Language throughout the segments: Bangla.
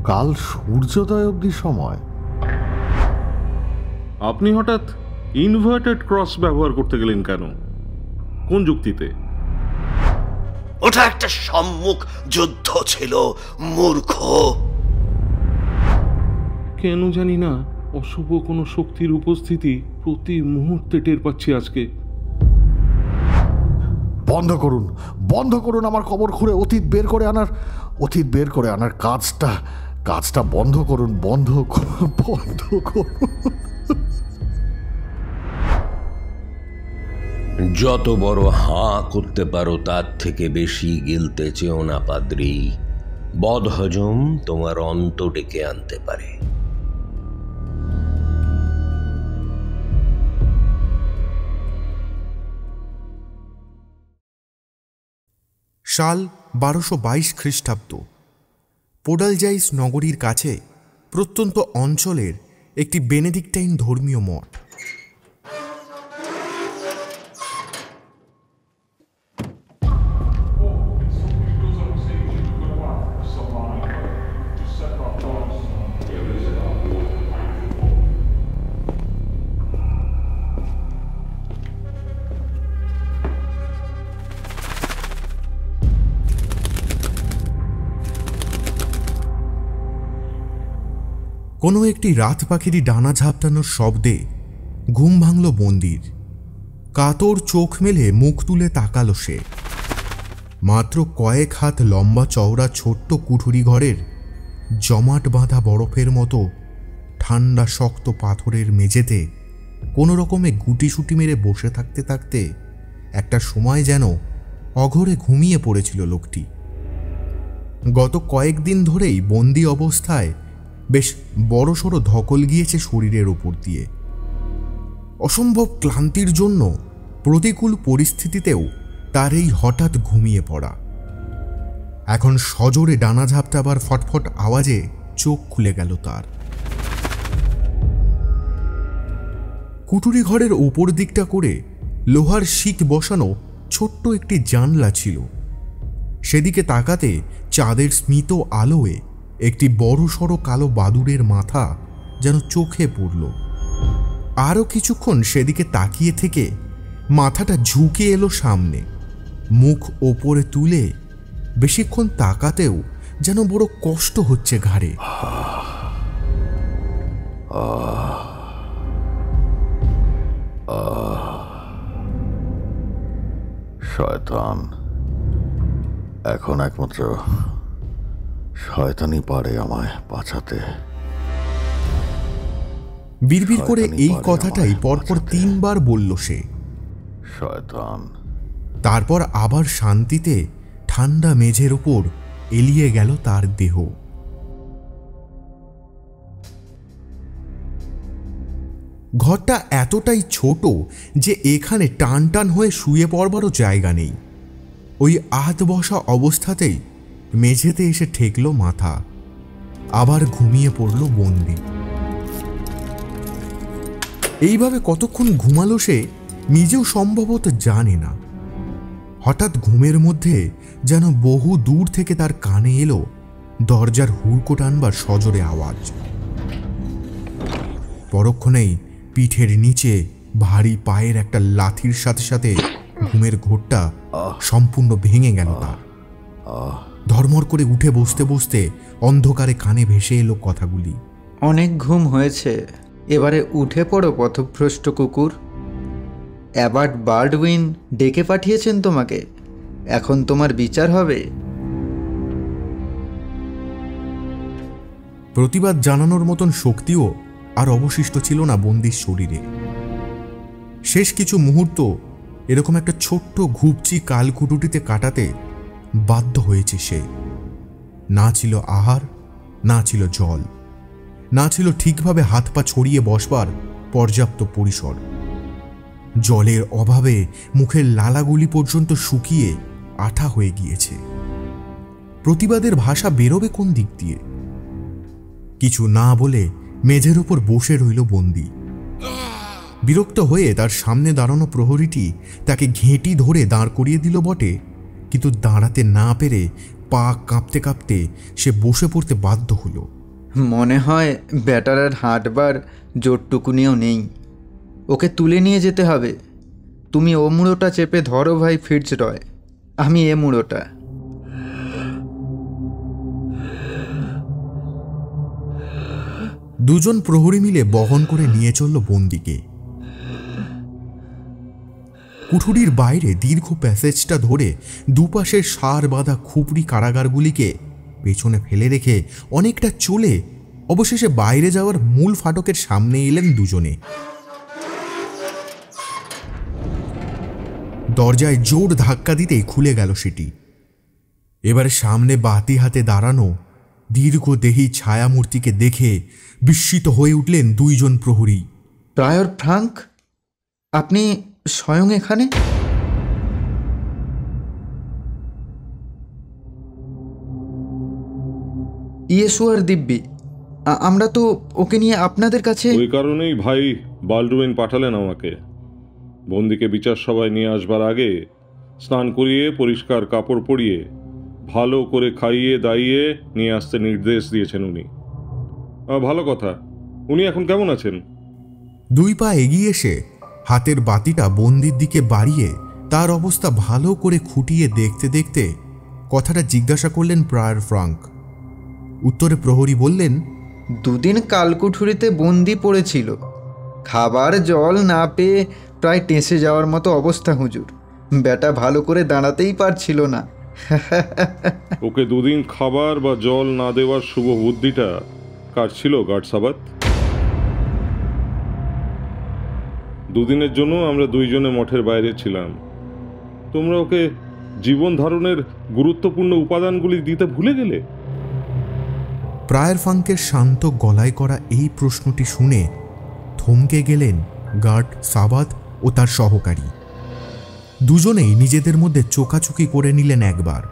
কাল সূর্যোদয় অবধি সময়। আপনি হঠাৎ ইনভার্টেড ক্রস ব্যবহার করতে গেলেন কেন? কোন যুক্তিতে? ওটা একটা সম্মুখ যুদ্ধ ছিল, মূর্খ। কেন জানি না অশুভ কোনো শক্তির উপস্থিতি প্রতি মুহূর্তে টের পাচ্ছি আজকে। বন্ধ করুন, বন্ধ করুন আমার কবর খুঁড়ে অতীত বের করে আনার কাজটা বন্ধ করুন, বন্ধ করুন। যত বড় হাঁ করতে পারো তার থেকে বেশি গিলতে চেও না পাদ্রী। বদহজম তোমার অন্ত ডেকে আনতে পারে। সাল 1222 খ্রিস্টাব্দ। পোডালজাইস নগরীর কাছে প্রত্যন্ত অঞ্চলের একটি বেনেডিক্টাইন ধর্মীয় মঠ। কোনো একটি রাত পাখিরই ডানা ঝাপটানোর শব্দে ঘুম ভাঙল বন্দির। কাতর চোখ মেলে মুখ তুলে তাকালো সে। মাত্র কয়েক হাত লম্বা চওড়া ছোট্ট কুঠুরি ঘরের জমাট বাঁধা বরফের মতো ঠান্ডা শক্ত পাথরের মেঝেতে কোনো রকমে গুটিসুটি মেরে বসে থাকতে থাকতে একটা সময় যেন অঘরে ঘুমিয়ে পড়েছিল লোকটি। গত কয়েকদিন ধরেই বন্দি অবস্থায় বেশ বড়সড় ধকল গিয়েছে শরীরের ওপর দিয়ে। অসম্ভব ক্লান্তির জন্য প্রতিকূল পরিস্থিতিতেও তার এই হঠাৎ ঘুমিয়ে পড়া। এখন সজোরে ডানা ঝাপটাবার ফটফট আওয়াজে চোখ খুলে গেল তার। কুটুরি ঘরের উপর দিকটা করে লোহার শিক বসানো ছোট্ট একটি জানলা ছিল। সেদিকে তাকাতে চাঁদের স্মিত আলোয় একটি বড়সড় কালো বাদুড়ের মাথা যেন চোখে পড়ল। আরও কিছুক্ষণ সেদিকে তাকিয়ে থেকে মাথাটা ঝুঁকে এলো সামনে, মুখ ওপরে তুলে বেশিক্ষণ তাকাতেও যেন বড় কষ্ট হচ্ছে ঘাড়ে। শয়তান, এখন একমাত্র শয়তানই পারে আমায় বাঁচাতে। বিড়বিড় করে এই কথাটাই পরপর 3 বার বলল সে। শয়তান। তারপর আবার শান্তিতে ঠান্ডা মেঝের উপর এলিয়ে গেল তার দেহ। ঘরটা এতটাই ছোট যে এখানে টান টান হয়ে শুয়ে পড়বারও জায়গা নেই। ওই আধ বসা অবস্থাতেই মেঝেতে এসে ঠেকল মাথা, আবার ঘুমিয়ে পড়ল বন্দি। এইভাবে কতক্ষণ ঘুমালো সে নিজেও সম্ভবত জানে না। হঠাৎ ঘুমের মধ্যে যেন বহু দূর থেকে তার কানে এলো দরজার হুড়কো টানবার সজোরে আওয়াজ। পরক্ষণেই পিঠের নিচে ভারী পায়ের একটা লাথির সাথে সাথে ঘুমের ঘোরটা সম্পূর্ণ ভেঙে গেল তার। ধর্মর করে উঠে বসতে বসতে অন্ধকারে কানে ভেসে এলো কথাগুলি। অনেক ঘুম হয়েছে, এবারে উঠে পড়ো পথভ্রষ্ট কুকুর। অ্যাবার্ট বাল্ডউইন ডেকে পাঠিয়েছেন তোমাকে, এখন তোমার বিচার হবে। প্রতিবাদ জানানোর মতন শক্তিও আর অবশিষ্ট ছিল না বন্দির শরীরে। শেষ কিছু মুহূর্ত এরকম একটা ছোট্ট ঘুপচি কালকুটুটিতে কাটাতে বাধ্য হয়েছে সে। না ছিল আহার, না ছিল জল, না ছিল ঠিকভাবে হাত পা ছড়িয়ে বসবার পর্যাপ্ত পরিসর। জলের অভাবে মুখের লালাগুলি পর্যন্ত শুকিয়ে আঠা হয়ে গিয়েছে। প্রতিবাদের ভাষা বেরোবে কোন দিক দিয়ে? কিছু না বলে মেঝের উপর বসে রইল বন্দি। বিরক্ত হয়ে তার সামনে দাঁড়ানো প্রহরীটি তাকে ঘেঁটি ধরে দাঁড় করিয়ে দিল বটে, কিন্তু দাঁড়াতে না পেরে পা কাঁপতে কাঁপতে সে বসে পড়তে বাধ্য হলো। মনে হয় ব্যাটার আর হাঁটবার জোরটুকুনিও নেই। ওকে তুলে নিয়ে যেতে হবে। তুমি ও মুড়োটা চেপে ধরো ভাই ফিটজরয়, আমি এ মুড়োটা। দুজন প্রহরী মিলে বহন করে নিয়ে চলল বন্দিকে। কুঠুরির বাইরে দীর্ঘ প্যাসেজটা ধরে দুপাশের সার বাঁধা খুপড়ি কারাগারগুলিকে পেছনে ফেলে রেখে অনেকটা চলে অবশেষে বাইরে যাওয়ার মূল ফাটকের সামনে এলেন দুজনে। দরজায় জোর ধাক্কা দিতেই খুলে গেল সেটি। এবারে সামনে বাতি হাতে দাঁড়ানো দীর্ঘদেহী ছায়ামূর্তিকে দেখে বিস্মিত হয়ে উঠলেন দুইজন প্রহরী। প্রায়র ফ্রাঙ্ক, আপনি স্বয়ং এখানে? ইয়েসুয়ার দিব্যি, আমরা তো ওকে নিয়ে আপনাদের কাছে। ওই কারণেই ভাই বাল্ডুইন পাঠালেন আমাকে। বন্দিকে বিচার সভায় নিয়ে আসবার আগে স্নান করিয়ে পরিষ্কার কাপড় পরিয়ে ভালো করে খাইয়ে দাইয়ে নিয়ে আসতে নির্দেশ দিয়েছেন উনি। ভালো কথা, উনি এখন কেমন আছেন? দুই পা এগিয়ে এসে হাতের বাতিটা বন্দির দিকে বাড়িয়ে তার অবস্থা ভালো করে খুঁটিয়ে দেখতে দেখতে কথাটা জিজ্ঞাসা করলেন প্রায়র ফ্রাঙ্ক। উত্তরে প্রহরী বললেন, 2 দিন কালকুঠুরিতে বন্দি পড়েছিল। খাবার জল না পেয়ে প্রায় টেঁসে যাওয়ার মতো অবস্থা হুজুর। ব্যাটা ভালো করে দাঁড়াতেই পারছিল না। ওকে 2 দিন খাবার বা জল না দেওয়ার শুভ বুদ্ধিটা কার ছিল গার্ড সাবাত? 2 দিনের জন্য আমরা 2 জনে মঠের বাইরে ছিলাম। তোমরা ওকে জীবন ধারণের গুরুত্বপূর্ণ উপাদানগুলি দিতে ভুলে গেলে। প্রায়র ফ্রাঙ্কের শান্ত গলায় করা এই প্রশ্নটি শুনে থমকে গেলেন গার্ড সাবাত ও তার সহকারী। দুজনেই নিজেদের মধ্যে চোকাচুকি করে নিলেন একবার।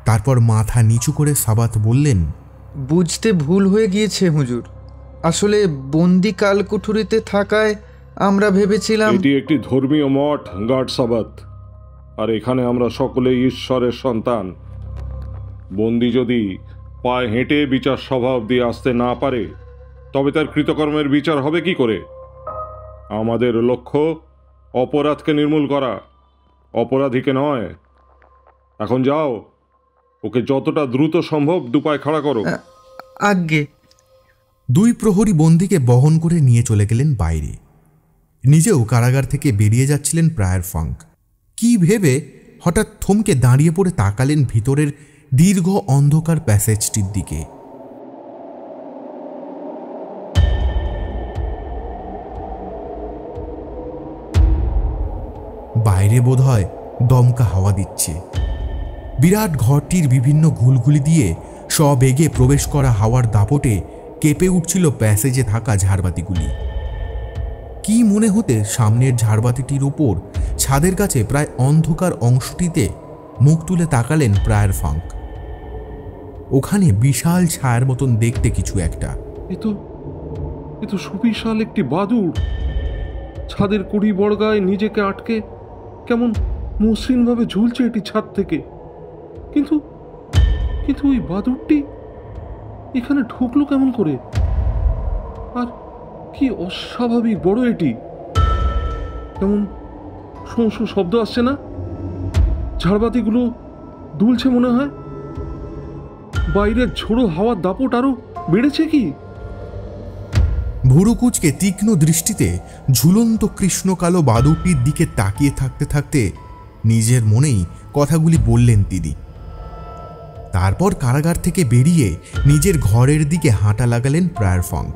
তারপর মাথা নিচু করে সাবাত বললেন, বুঝতে ভুল হয়ে গিয়েছে হুজুর। আসলে বন্দি কালকুঠুরিতে থাকায় আমরা ভেবেছিলাম। এটি একটি ধর্মীয় মঠ গার্ড সাবাত, আর এখানে আমরা সকলেই ঈশ্বরের সন্তান। বন্দি যদি পায়ে হেঁটে বিচার সভা অবধি আসতে না পারে তবে তার কৃতকর্মের বিচার হবে কি করে? আমাদের লক্ষ্য অপরাধকে নির্মূল করা, অপরাধীকে নয়। এখন যাও, ওকে যতটা দ্রুত সম্ভব 2 পায়ে খাড়া করো। আজ্ঞে। 2 প্রহরী বন্দিকে বহন করে নিয়ে চলে গেলেন বাইরে। নিজেও কারাগার থেকে বেরিয়ে যাচ্ছিলেন প্রায়র ফ্রাঙ্ক। কি ভেবে হঠাৎ থমকে দাঁড়িয়ে পড়ে তাকালেন ভিতরের দীর্ঘ অন্ধকার প্যাসেজটির দিকে। বাইরে বোধহয় দমকা হাওয়া দিচ্ছে। বিরাট ঘরটির বিভিন্ন ঘুলঘুলি দিয়ে সবেগে প্রবেশ করা হাওয়ার দাপটে কেঁপে উঠছিল প্যাসেজে থাকা ঝাড়বাতিগুলি। কি মনে হতে সামনের ঝাড়বাতিটির উপর ছাদের কাছে প্রায় অন্ধকার অংশটিতে মুখ তুলে তাকালেন প্রায়র ফ্রাঙ্ক। ওখানে বিশাল ছায়ার মতন দেখতে কিছু একটা। এ তো সুবিশাল একটি বাদুড়। ছাদের কুড়ি বড়গায় নিজেকে আটকে কেমন মসৃণভাবে ঝুলছে এটি ছাদ থেকে। কিন্তু কিন্তু ওই বাদুড়টি এখানে ঢুকলো কেমন করে? আর কি অস্বাভাবিক বড় এটি। কেমন শোঁ শোঁ শব্দ আসছে না? ঝাড়বাতিগুলো দুলছে মনে হয়। বাইরের ঝোড়ো হাওয়ার দাপট আরো বেড়েছে কি? ভুরুকুচকে তীক্ষ্ণ দৃষ্টিতে ঝুলন্ত কৃষ্ণকালো বাদুড়টির দিকে তাকিয়ে থাকতে থাকতে নিজের মনেই কথাগুলি বললেন তিনি। তারপর কারাগার থেকে বেরিয়ে নিজের ঘরের দিকে হাঁটা লাগালেন প্রায়র ফ্রাঙ্ক।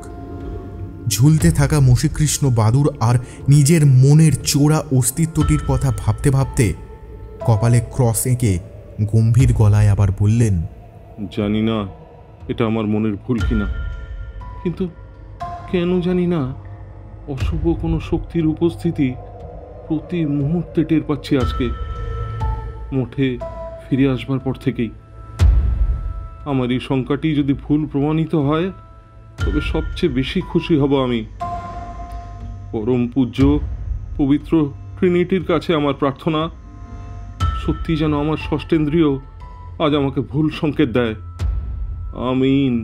ঝুলতে থাকা মশিকৃষ্ণ বাদুড় আর নিজের মনের চোরা অস্তিত্বটির কথা ভাবতে ভাবতে কপালে ক্রস এঁকে গম্ভীর গলায় আবার বললেন, জানি না এটা আমার মনের ভুল কিনা, কিন্তু কেন জানি না অশুভ কোনো শক্তির উপস্থিতি প্রতি মুহূর্তে টের পাচ্ছি আজকে। মঠে ফিরে আসবার পর থেকেই আমার এই শঙ্কাটি যদি ভুল প্রমাণিত হয় তবে সবচেয়ে বেশি খুশি হব আমি। পরম পূজ্য পবিত্র ট্রিনিটির কাছে আমার প্রার্থনা, সত্যি যেন আমার ষষ্ঠেন্দ্রিয় আজ আমাকে ভুল সংকেত দেয়। আমিন।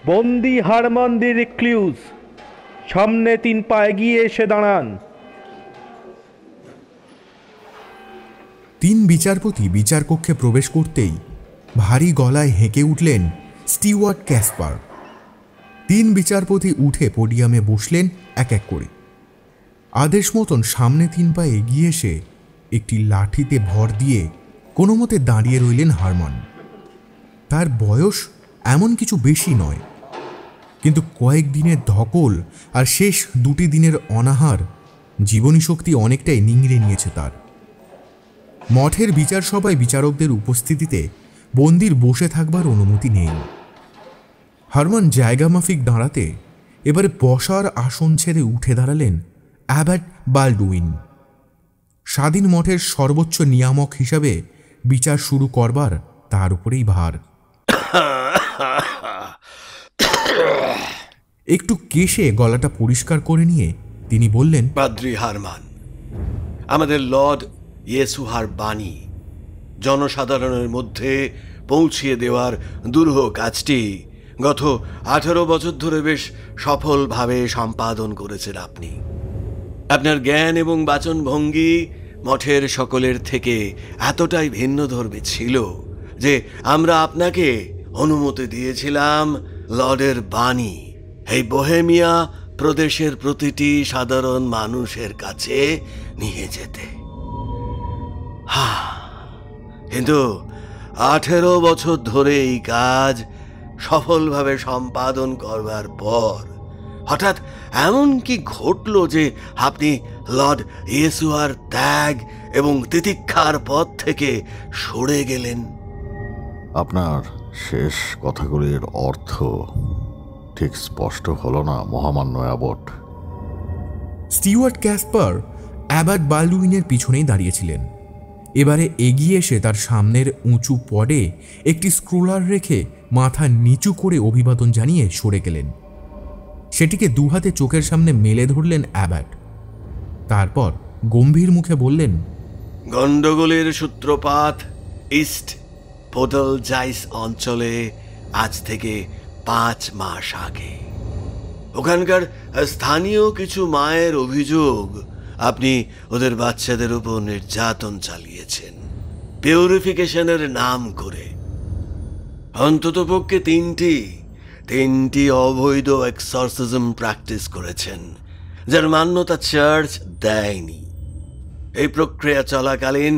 বন্দি হারমান্দি রিক্লিউজ, সামনে 3 পা এগিয়ে এসে দাঁড়ান। 3 বিচারপতি বিচারকক্ষে প্রবেশ করতেই ভারী গলায় হেঁকে উঠলেন স্টিওয়ার্ট ক্যাসপার। 3 বিচারপতি উঠে পোডিয়ামে বসলেন এক এক করে। আদেশ মতন সামনে 3 পা এগিয়ে এসে একটি লাঠিতে ভর দিয়ে কোনো মতে দাঁড়িয়ে রইলেন হারমান। তার বয়স এমন কিছু বেশি নয়, কিন্তু কয়েকদিনের ধকল আর শেষ 2টি দিনের অনাহার জীবনী শক্তি অনেকটাই নিংড়ে নিয়েছে তার। মঠের বিচার সভায় বিচারকদের উপস্থিতিতে বন্দির বসে থাকবার অনুমতি নেই। হারমান জায়গা মাফিক দাঁড়াতে এবারে বসার আসন ছেড়ে উঠে দাঁড়ালেন অ্যাবট বালডুইন। স্বাধীন মঠের সর্বোচ্চ নিয়ামক হিসাবে বিচার শুরু করবার তার উপরেই ভার। একটু কেশে গলাটা পরিষ্কার করে নিয়ে তিনি বললেন, পাদ্রী হারমান, আমাদের লর্ড ইয়েসুহার বাণী জনসাধারণের মধ্যে পৌঁছিয়ে দেওয়ার দুরূহ কাজটি গত 18 বছর ধরে বেশ সফলভাবে সম্পাদন করেছেন আপনি। আপনার জ্ঞান এবং বাচনভঙ্গি মঠের সকলের থেকে এতটাই ভিন্নধর্মী ছিল যে আমরা আপনাকে অনুমতি দিয়েছিলাম লর্ডের বাণী এই বোহেমিয়া প্রদেশের প্রতিটি সাধারণ মানুষের কাছে নিয়ে যেতে। কিন্তু 18 বছর ধরে এই কাজ সফলভাবে সম্পাদন করবার পর হঠাৎ এমন কি ঘটল যে আপনি লর্ড ইয়েসুয়ার ত্যাগ এবং তিতিক্ষার পথ থেকে সরে গেলেন? আপনার শেষ কথাগুলির অর্থ ঠিক স্পষ্ট হলো না মহামান্য অ্যাবট। স্টিওয়ার্ট ক্যাসপার অ্যাবট বালডুইনের পিছনেই দাঁড়িয়েছিলেন। এবারে এগিয়ে এসে তার সামনের উঁচু পডে একটি স্ক্রোলার রেখে মাথা নিচু করে অভিবাদন জানিয়ে সরে গেলেন। সেটিকে 2 হাতে চোখের সামনে মেলে ধরলেন অ্যাবট। তারপর গম্ভীর মুখে বললেন, গন্ডগোলের সূত্রপাত ইস্ট পোডল জাইস অঞ্চলে আজ থেকে 5 মাস আগে। ওখানকার স্থানীয় কিছু মায়ের অভিযোগ আপনি ওদের বাচ্চাদের উপর নির্যাতন চালিয়েছেন পিউরিফিকেশনের নাম করে। অন্ততপক্ষে 3টি অবৈধ এক্সরসিজম প্র্যাকটিস করেছেন, যার মান্যতা চার্চ দেয়নি। এই প্রক্রিয়া চলাকালীন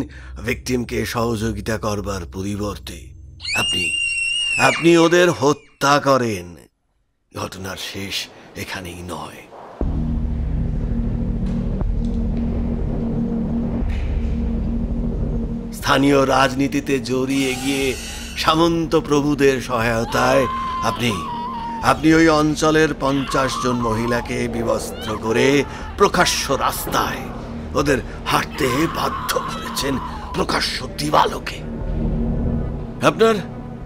ভিকটিমকে সহযোগিতা করবার পরিবর্তে আপনি ওদের হত্যা করেন। ঘটনার শেষ এখানেই নয়। স্থানীয় রাজনীতিতে জড়িয়ে গিয়ে সামন্ত প্রভুদের সহায়তায় আপনি ওই অঞ্চলের 50 জন মহিলাকে বিবস্ত্র করে প্রকাশ্য রাস্তায় ওদের হাঁটতে বাধ্য করেছেন, প্রকাশ্য দিবালোকে।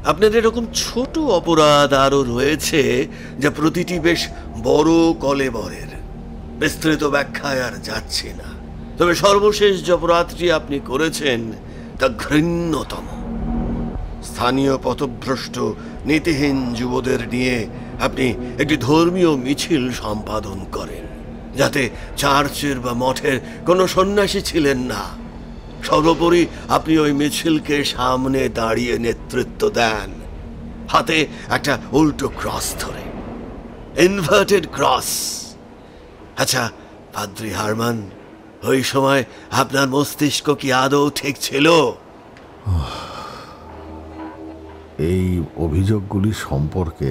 আপনার এরকম ছোট অপরাধ আরো রয়েছে, যা প্রতিটি বেশ বড় কলেবরের। বিস্তৃত ব্যাখ্যায় আর যাচ্ছে না, তবে সর্বশেষ যে অপরাধটি আপনি করেছেন তা ঘৃণ্যতম। স্থানীয় পথভ্রষ্ট নীতিহীন যুবদের নিয়ে আপনি একটি ধর্মীয় মিছিল সম্পাদন করেন, যাতে চার্চের বা মঠের কোনো সন্ন্যাসী ছিলেন না। সর্বোপরি আপনি ওই মিছিলকে সামনে দাঁড়িয়ে নেতৃত্ব দেন, হাতে একটা উল্টো ক্রস ধরে, ইনভার্টেড ক্রস। আচ্ছা পাদ্রী হারমান, ওই সময় আপনার মস্তিষ্ক কি আদৌ ঠিক ছিল? এই অভিযোগগুলি সম্পর্কে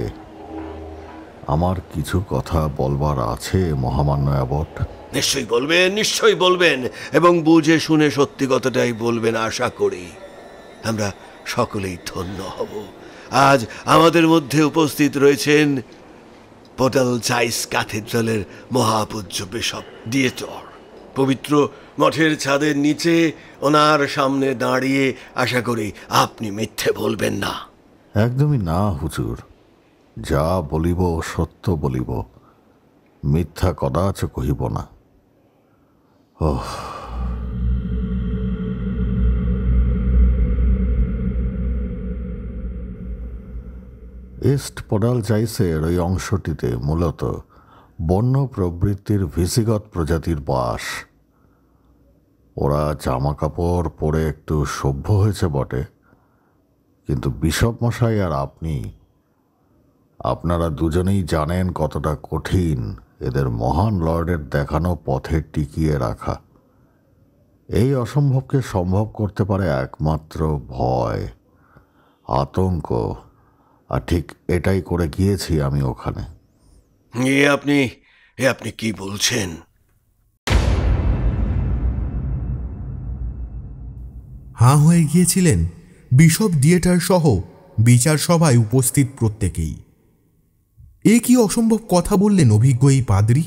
আমার কিছু কথা বলবার আছে মহামান্য অ্যাবট। নিশ্চয়ই বলবেন এবং বুঝে শুনে সত্যি কথাটাই বলবেন আশা করি। আমরা সকলেই ধন্য হব। আজ আমাদের মধ্যে উপস্থিত রয়েছেন পোডল জাইস ক্যাথেড্রালের মহাপূজ্য বিশপ ডিয়েটর। পবিত্র মঠের ছাদের নিচে ওনার সামনে দাঁড়িয়ে আশা করি আপনি মিথ্যে বলবেন না। একদমই না হুজুর, যা বলিব সত্য বলিব, মিথ্যা কদাচ কহিব না। ইস্ট পোডালজাইসের ওই অংশটিতে মূলত বন্য প্রবৃত্তির ভিসিগত প্রজাতির বাস। ওরা জামা কাপড় পরে একটু সভ্য হয়েছে বটে, কিন্তু বিশপ মশাই আর আপনারা দুজনেই জানেন কতটা কঠিন এদের মহান লর্ডের দেখানো পথে টিকিয়ে রাখা। এই অসম্ভবকে সম্ভব করতে পারে একমাত্র ভয়, আতঙ্ক, আর ঠিক এটাই করে গিয়েছি আমি ওখানে। আপনি কি বলছেন? হাঁ হয়ে গিয়েছিলেন বিশপ ডিয়েটার সহ বিচার সভায় উপস্থিত প্রত্যেকেই। এ কি অসম্ভব কথা বললেন অভিজ্ঞ এই পাদ্রী?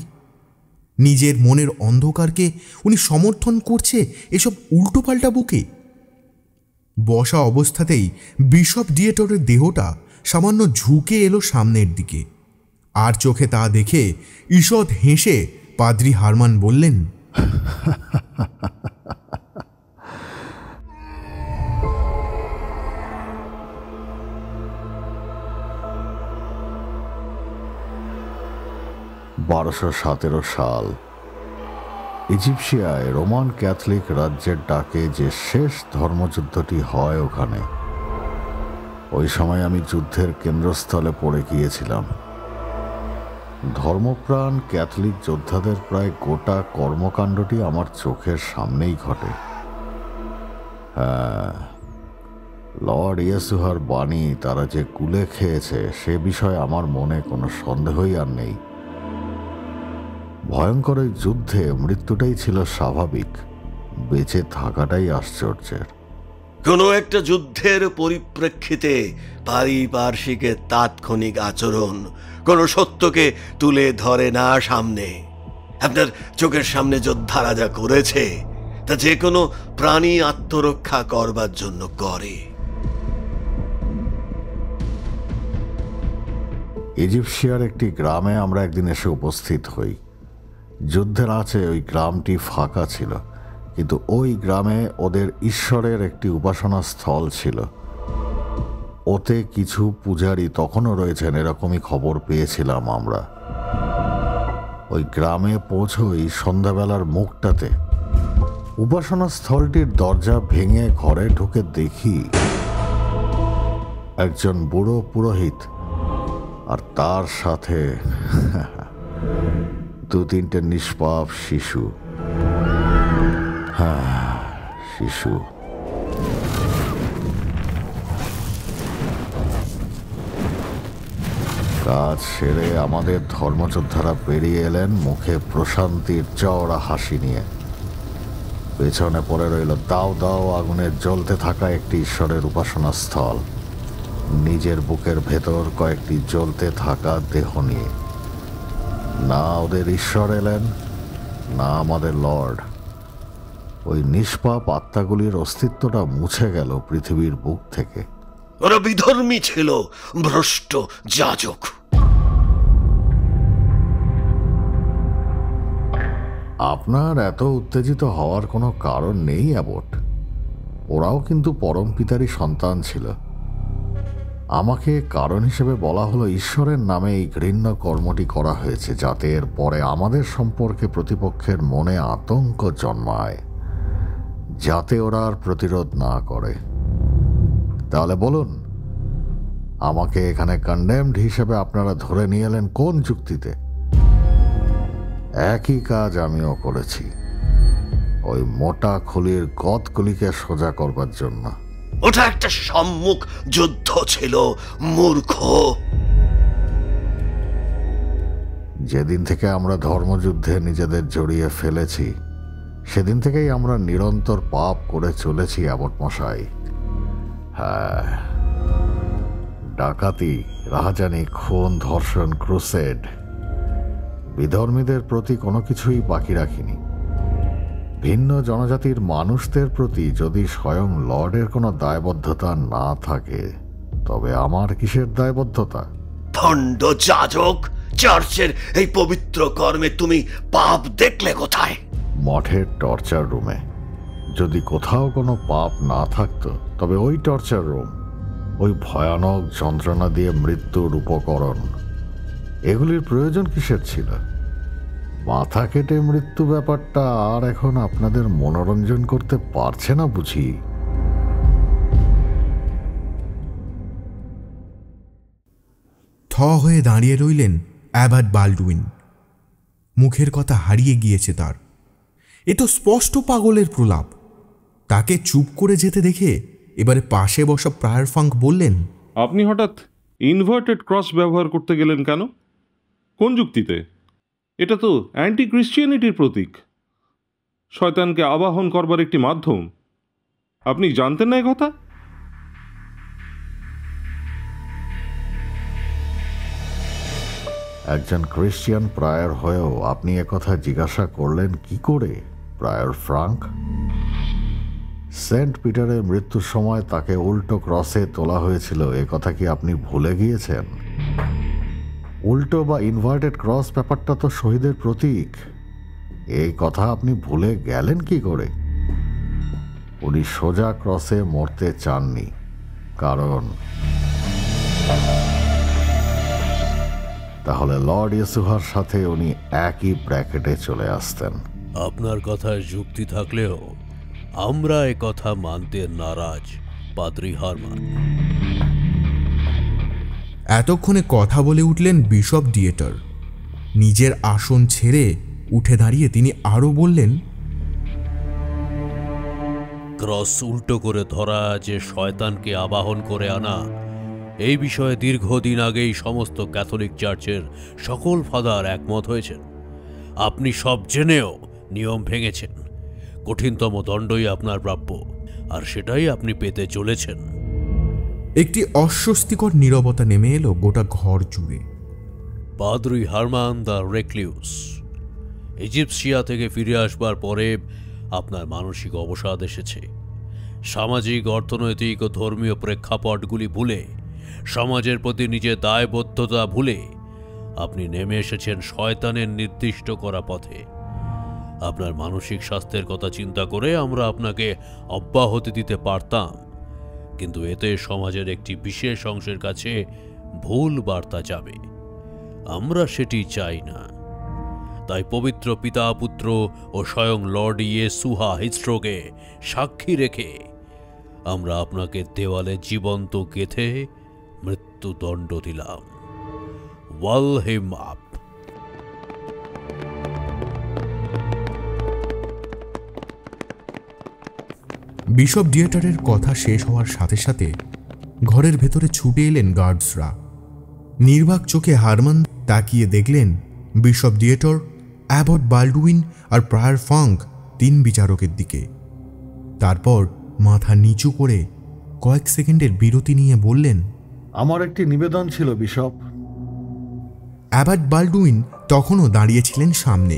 নিজের মনের অন্ধকারকে উনি সমর্থন করছে এসব উল্টোপাল্টা বুকে। বসা অবস্থাতেই বিশপ ডিয়েটরের দেহটা সামান্য ঝুঁকে এলো সামনের দিকে, আর চোখে তা দেখে ঈষৎ হেসে পাদ্রী হারমান বললেন, (1217 সাল) ইজিপশিয়ায় রোমান ক্যাথলিক রাজ্যের ডাকে যে শেষ ধর্মযুদ্ধটি হয় ওখানে, ওই সময় আমি যুদ্ধের কেন্দ্রস্থলে পড়ে গিয়েছিলাম। ধর্মপ্রাণ ক্যাথলিক যোদ্ধাদের প্রায় গোটা কর্মকাণ্ডটি আমার চোখের সামনেই ঘটে। হ্যাঁ, লর্ড ইয়েসুহার বাণী তারা যে কুলে খেয়েছে সে বিষয়ে আমার মনে কোনো সন্দেহই আর নেই। ভয়ঙ্কর এই যুদ্ধে মৃত্যুটাই ছিল স্বাভাবিক, বেঁচে থাকাটাই আশ্চর্যের। কোনো একটা যুদ্ধের পরিপ্রেক্ষিতে পারিপার্শ্বিকের তাৎক্ষণিক আচরণ কোনো সত্যকে তুলে ধরে না সামনে। আপনার চোখের সামনে যোদ্ধারা যা করেছে তা যে কোনো প্রাণী আত্মরক্ষা করবার জন্য করে। ইজিপশিয়ার একটি গ্রামে আমরা একদিন এসে উপস্থিত হই। যুদ্ধের আঁচে ওই গ্রামটি ফাঁকা ছিল, কিন্তু ওই গ্রামে ওদের ঈশ্বরের একটি উপাসনা স্থল ছিল। ওতে কিছু পূজারী তখনও রয়েছেন এরকমই খবর পেয়েছিলাম আমরা। ওই গ্রামে পৌঁছই সন্ধ্যাবেলার মুখটাতে উপাসনা স্থলটির দরজা ভেঙে ঘরে ঢুকে দেখি একজন বুড়ো পুরোহিত আর তার সাথে 2-3টে নিষ্পাপ শিশু। হ্যাঁ, শিশু। কাজ সেরে আমাদের ধর্মযোদ্ধারা বেরিয়ে এলেন মুখে প্রশান্তির চওড়া হাসি নিয়ে। পেছনে পড়ে রইল দাও দাও আগুনে জ্বলতে থাকা একটি ঈশ্বরের উপাসনা স্থল, নিজের বুকের ভেতর কয়েকটি জ্বলতে থাকা দেহ নিয়ে। না ওদের ঈশ্বর এলেন, না আমাদের লর্ড। ওই নিষ্পাপ আত্মাগুলির অস্তিত্বটা মুছে গেল পৃথিবীর বুক থেকে। ওরা বিধর্মী ছিল, ভ্রষ্ট যাজক। আপনার এত উত্তেজিত হওয়ার কোনো কারণ নেই অ্যাবট। ওরাও কিন্তু পরম পিতারই সন্তান ছিল। আমাকে কারণ হিসেবে বলা হলো ঈশ্বরের নামে এই ঘৃণ্য কর্মটি করা হয়েছে, যাতে এর পরে আমাদের সম্পর্কে প্রতিপক্ষের মনে আতঙ্ক জন্মায়, যাতে ওরা আর প্রতিরোধ না করে। তাহলে বলুন, আমাকে এখানে কন্ডেমড হিসেবে আপনারা ধরে নিয়ে এলেন কোন যুক্তিতে? একই কাজ আমিও করেছি, ওই মোটা খুলির গদগুলিকে সোজা করবার জন্য। ওটা একটা সম্মুখ যুদ্ধ ছিল, মূর্খ। যেদিন থেকে আমরা ধর্মযুদ্ধে নিজেদের জড়িয়ে ফেলেছি সেদিন থেকেই আমরা নিরন্তর পাপ করে চলেছি অ্যাবট মশাই। হ্যাঁ, ডাকাতি, রাহাজানি, খুন, ধর্ষণ, ক্রুসেড, বিধর্মীদের প্রতি কোনো কিছুই বাকি রাখিনি। ভিন্ন জনজাতির মানুষদের প্রতি যদি স্বয়ং লর্ডের কোনো দায়বদ্ধতা না থাকে, তবে আমার কিসের দায়বদ্ধতা? ভণ্ড যাজক, চার্চের এই পবিত্র কর্মে তুমি পাপ দেখলে কোথায়? মঠের টর্চার রুমে। যদি কোথাও কোনো পাপ না থাকতো তবে ওই টর্চার রুম। ওই ভয়ানক যন্ত্রণা দিয়ে মৃত্যুর উপকরণ, এগুলির প্রয়োজন কিসের ছিল? মাথা কেটে মৃত্যু ব্যাপারটা আর এখন আপনাদের মনোরঞ্জন করতে পারছে না বুঝি? থ হয়ে দাঁড়িয়ে রইলেন অ্যাবাট বাল্ডউইন। মুখের কথা হারিয়ে গিয়েছে তার। এ তো স্পষ্ট পাগলের প্রলাপ। তাকে চুপ করে যেতে দেখে এবারে পাশে বসা প্রায়ার ফাঙ্ক বললেন, আপনি হঠাৎ ইনভার্টেড ক্রস ব্যবহার করতে গেলেন কেন? কোন যুক্তিতে? এটা তো অ্যান্টি ক্রিশ্চিয়ানিটির প্রতীক, শয়তানকে আবাহন করবার একটি মাধ্যম। আপনি জানতেন না এ কথা? একজন ক্রিশ্চিয়ান প্রায়র হয়েও আপনি একথা জিজ্ঞাসা করলেন কি করে, প্রায়র ফ্রাঙ্ক? সেন্ট পিটারের মৃত্যুর সময় তাকে উল্টো ক্রসে তোলা হয়েছিল, এ কথা কি আপনি ভুলে গিয়েছেন? উল্টো বা ইনভার্টেড ক্রস ব্যাপারটা তো শহীদের প্রতীক, এই কথা আপনি ভুলে গেলেন কি করে? উনি সোজা ক্রসে মরতে চাননি, কারণ তাহলে লর্ড ইয়েসুহার সাথে উনি একই ব্র্যাকেটে চলে আসতেন। আপনার কথায় যুক্তি থাকলেও আমরা এ কথা মানতে নারাজ, পাদ্রী হারমান। এতক্ষণে কথা বলে উঠলেন বিশপ ডিয়েটার। নিজের আসন ছেড়ে উঠে দাঁড়িয়ে তিনি আরও বললেন, ক্রস উল্টো করে ধরা যে শয়তানকে আবাহন করে আনা, এই বিষয়ে দীর্ঘদিন আগেই সমস্ত ক্যাথলিক চার্চের সকল ফাদার একমত হয়েছেন। আপনি সব জেনেও নিয়ম ভেঙেছেন। কঠিনতম দণ্ডই আপনার প্রাপ্য, আর সেটাই আপনি পেতে চলেছেন। একটি অস্বস্তিকর নীরবতা নেমে এলো গোটা ঘর জুড়ে। পাদ্রী হারমান দ্য রেক্লিউস, ইজিপসিয়া থেকে ফিরে আসবার পরে আপনার মানসিক অবসাদ এসেছে। সামাজিক, অর্থনৈতিক ও ধর্মীয় প্রেক্ষাপটগুলি ভুলে, সমাজের প্রতি নিজের দায়বদ্ধতা ভুলে আপনি নেমে এসেছেন শয়তানের নির্দিষ্ট করা পথে। আপনার মানসিক স্বাস্থ্যের কথা চিন্তা করে আমরা আপনাকে অব্যাহতি দিতে পারতাম, কিন্তু এতে সমাজের একটি বিশেষ অংশের কাছে ভুল বার্তা যাবে। আমরা সেটি চাই না। তাই পবিত্র পিতা, পুত্র ও স্বয়ং লর্ড ইয়েসুহা হিস্ট্রোকে সাক্ষী রেখে আমরা আপনাকে দেওয়ালে জীবন্ত গেঁথে মৃত্যুদণ্ড দিলাম। ওয়াল হিম আপ। বিশপ ডিয়েটারের কথা শেষ হওয়ার সাথে সাথে ঘরের ভেতরে ছুটে এলেন গার্ডসরা। নির্বাক চোখে হারমান তাকিয়ে দেখলেন বিশপ ডিয়েটর, অ্যাবট বাল্ডউইন আর প্রায়ার ফাঙ্ক তিন বিচারকের দিকে। তারপর মাথা নিচু করে কয়েক সেকেন্ডের বিরতি নিয়ে বললেন, আমার একটি নিবেদন ছিল বিশপ। অ্যাবট বাল্ডউইন তখনও দাঁড়িয়েছিলেন সামনে।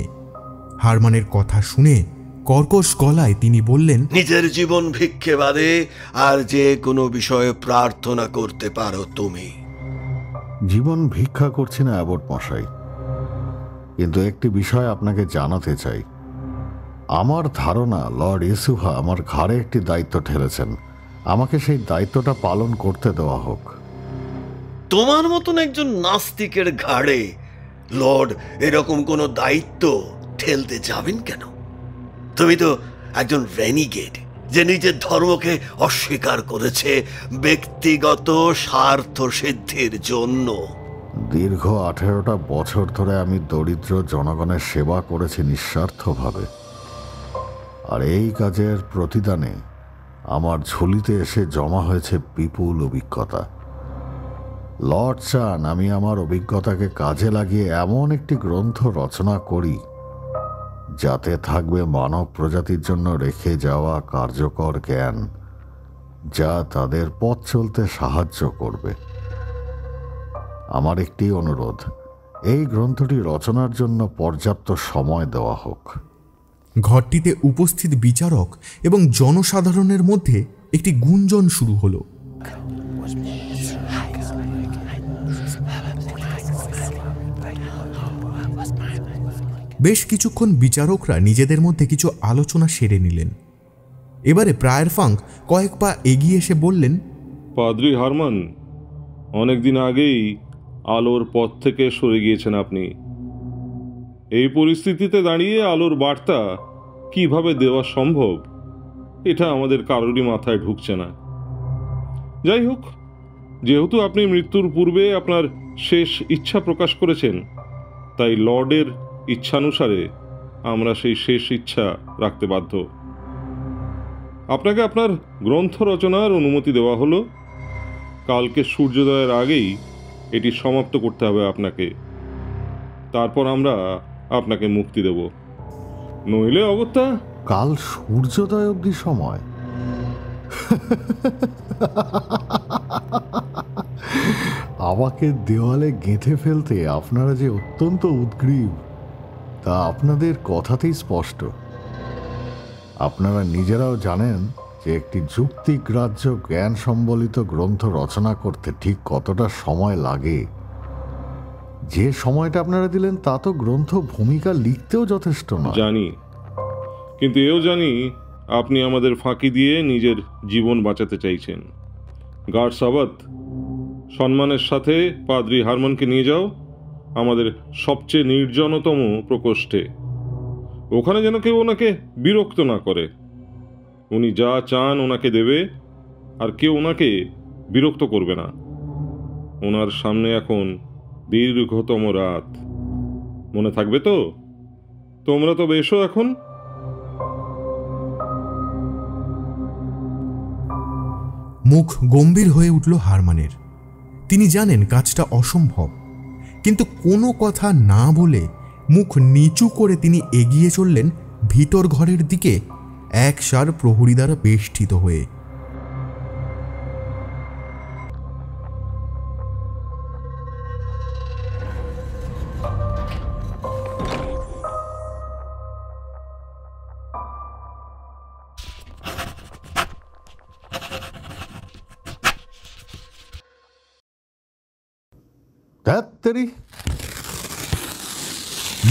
হারমানের কথা শুনে কর্কশ গলায় তিনি বললেন, নিজের জীবন ভিক্ষে বাদে আর যে কোনো বিষয়ে প্রার্থনা করতে পারো তুমি। জীবন ভিক্ষা করছি না অ্যাবট মশাই, কিন্তু একটি বিষয় আপনাকে জানাতে চাই। আমার ধারণা লর্ড ইয়েসুহা আমার ঘাড়ে একটি দায়িত্ব ঠেলেছেন, আমাকে সেই দায়িত্বটা পালন করতে দেওয়া হোক। তোমার মতন একজন নাস্তিকের ঘাড়ে লর্ড এরকম কোনো দায়িত্ব ঠেলতে যাবেন কেন? তুমি তো একজন রেনিগেড, যে নিজের ধর্মকে অস্বীকার করেছে ব্যক্তিগত স্বার্থ সিদ্ধির জন্য। দীর্ঘ 18টা বছর ধরে আমি দরিদ্র জনগণের সেবা করেছি নিঃস্বার্থভাবে, আর এই কাজের প্রতিদানে আমার ঝুলিতে এসে জমা হয়েছে বিপুল অভিজ্ঞতা। লর্ড চান আমি আমার অভিজ্ঞতাকে কাজে লাগিয়ে এমন একটি গ্রন্থ রচনা করি যাতে থাকবে মানব প্রজাতির জন্য রেখে যাওয়া কার্যকর জ্ঞান, যা তাদের পথ চলতে সাহায্য করবে। আমার একটি অনুরোধ, এই গ্রন্থটি রচনার জন্য পর্যাপ্ত সময় দেওয়া হোক। ঘরটিতে উপস্থিত বিচারক এবং জনসাধারণের মধ্যে একটি গুঞ্জন শুরু হলো। বেশ কিছুক্ষণ বিচারকরা নিজেদের মধ্যে কিছু আলোচনা সেরে নিলেন। এবারে প্রায়ার ফাঙ্ক কয়েক পা এগিয়ে এসে বললেন, পাদ্রি হারমান, অনেকদিন আগেই আলোর পথ থেকে সরে গিয়েছেন আপনি। এই পরিস্থিতিতে দাঁড়িয়ে আলোর বার্তা কিভাবে দেওয়া সম্ভব, এটা আমাদের কারোরই মাথায় ঢুকছে না। যাই হোক, যেহেতু আপনি মৃত্যুর পূর্বে আপনার শেষ ইচ্ছা প্রকাশ করেছেন, তাই লর্ডের ইচ্ছানুসারে আমরা সেই শেষ ইচ্ছা রাখতে বাধ্য। আপনাকে আপনার গ্রন্থ রচনার অনুমতি দেওয়া হলো। কালকে সূর্যোদয়ের আগেই এটি সমাপ্ত করতে হবে আপনাকে। তারপর আমরা আপনাকে মুক্তি দেব, নইলে অগত্যা। কাল সূর্যোদয় অবধি সময়? আমাকে দেওয়ালে গেঁথে ফেলতে আপনারা যে অত্যন্ত উদ্গ্রীব, তা আপনাদের কথাতেই স্পষ্ট। আপনারা নিজেরাও জানেন যে একটি যুক্তিগ্রাহ্য জ্ঞান সম্বলিত গ্রন্থ রচনা করতে ঠিক কতটা সময় লাগে। যে সময়টা আপনারা দিলেন তা তো গ্রন্থ ভূমিকা লিখতেও যথেষ্ট নয়। জানি, কিন্তু এও জানি আপনি আমাদের ফাঁকি দিয়ে নিজের জীবন বাঁচাতে চাইছেন। গার্ড সাবাত, সম্মানের সাথে পাদ্রি হারমানকে নিয়ে যাও আমাদের সবচেয়ে নির্জনতম প্রকোষ্ঠে। ওখানে যেন কেউ ওনাকে বিরক্ত না করে। উনি যা চান ওনাকে দেবে, আর কেউ ওনাকে বিরক্ত করবে না। ওনার সামনে এখন দীর্ঘতম রাত, মনে থাকবে তো? তোমরা তো এসো এখন। মুখ গম্ভীর হয়ে উঠল হারমানের। তিনি জানেন কাজটা অসম্ভব, কিন্তু কোনো কথা না বলে মুখ নিচু করে তিনি এগিয়ে চললেন ভিতর ঘরের দিকে, একসার প্রহরী দ্বারা বেষ্টিত হয়ে।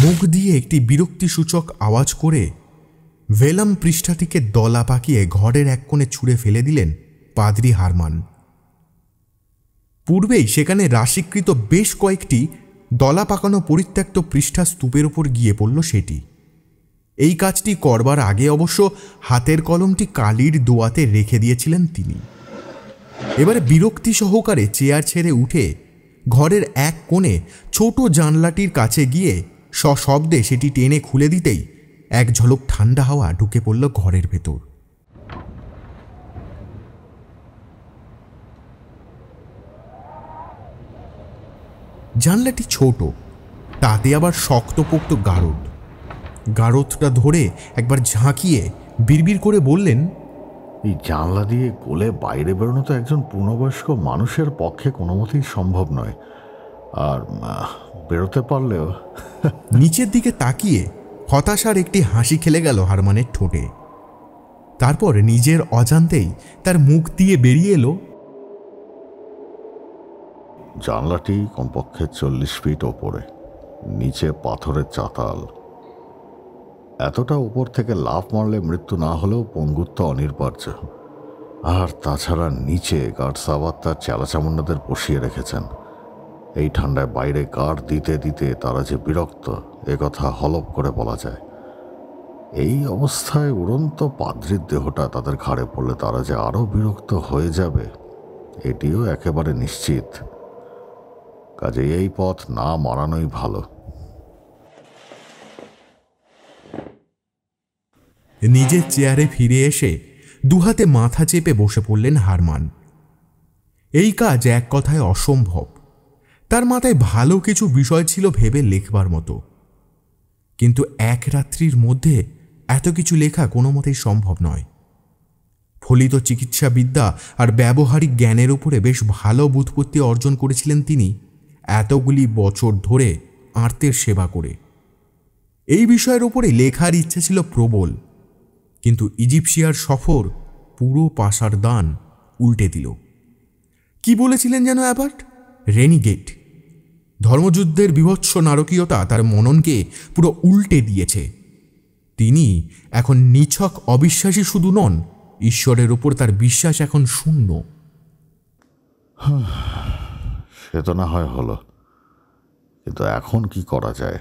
মুখ দিয়ে একটি বিরক্তিসূচক আওয়াজ করে ভেলাম পৃষ্ঠাটিকে দলা পাকিয়ে ঘরের এক কোণে ছুঁড়ে ফেলে দিলেন পাদ্রি হারমান। পূর্বেই সেখানে রাশিকৃত বেশ কয়েকটি দলা পাকানো পরিত্যক্ত পৃষ্ঠা স্তূপের ওপর গিয়ে পড়ল সেটি। এই কাজটি করবার আগে অবশ্য হাতের কলমটি কালির দোয়াতে রেখে দিয়েছিলেন তিনি। এবারে বিরক্তি সহকারে চেয়ার ছেড়ে উঠে ঘরের এক কোণে ছোট জানলাটির কাছে গিয়ে সশব্দে সেটি টেনে খুলে দিতেই এক ঝলক ঠান্ডা হাওয়া ঢুকে পড়ল ঘরের ভেতর। জানলাটি ছোট, তাতে আবার শক্তপোক্ত গারদ। গারদটা ধরে একবার ঝাঁকিয়ে বিড়বিড় করে বললেন, এই জানলা দিয়ে গলে বাইরে বেরোনো তো একজন পূর্ণবয়স্ক মানুষের পক্ষে কোনো মতেই সম্ভব নয়, আর বেরোতে পারলেও। নিচের দিকে তাকিয়ে হতাশার একটি হাসি খেলে গেল হারমানের ঠোঁটে। তারপর নিজের অজান্তেই তার মুখ দিয়ে বেরিয়ে এলো, জানলাটি কমপক্ষে 40 ফিট ওপরে, নিচে পাথরের চাতাল। এতটা উপর থেকে লাফ মারলে মৃত্যু না হলেও পঙ্গুত্ব অনিবার্য। আর তাছাড়া নিচে গার্ড সাবাত তার চেলাচামুন্ডাদের বসিয়ে রেখেছেন। এই ঠান্ডায় বাইরে গার্ড দিতে দিতে তারা যে বিরক্ত, একথা হলপ করে বলা যায়। এই অবস্থায় উড়ন্ত পাদ্রির দেহটা তাদের ঘাড়ে পড়লে তারা যে আরও বিরক্ত হয়ে যাবে, এটিও একেবারে নিশ্চিত। কাজে এই পথ না মারানোই ভালো। নিজের চেয়ারে ফিরে এসে দুহাতে মাথা চেপে বসে পড়লেন হারমান। এই কাজ এক কথায় অসম্ভব। তার মাথায় ভালো কিছু বিষয় ছিল ভেবে লেখবার মতো, কিন্তু এক রাত্রির মধ্যে এত কিছু লেখা কোনো মতেই সম্ভব নয়। ফলিত চিকিৎসাবিদ্যা আর ব্যবহারিক জ্ঞানের উপরে বেশ ভালো ব্যুৎপত্তি অর্জন করেছিলেন তিনি এতগুলি বছর ধরে আর্তের সেবা করে। এই বিষয়ের উপরে লেখার ইচ্ছে ছিল প্রবল, কিন্তু ইজিপশিয়ার সফর পুরো পাশার দান উল্টে দিল। কি বলেছিলেন যেন অ্যাবার্ট? রেনিগেট। ধর্মযুদ্ধের বিভৎস নারকীয়তা তার মননকে পুরো উল্টে দিয়েছে। তিনি এখন নিছক অবিশ্বাসী শুধু নন, ঈশ্বরের ওপর তার বিশ্বাস এখন শূন্য। সে তো না হয় হলো, কিন্তু এখন কি করা যায়?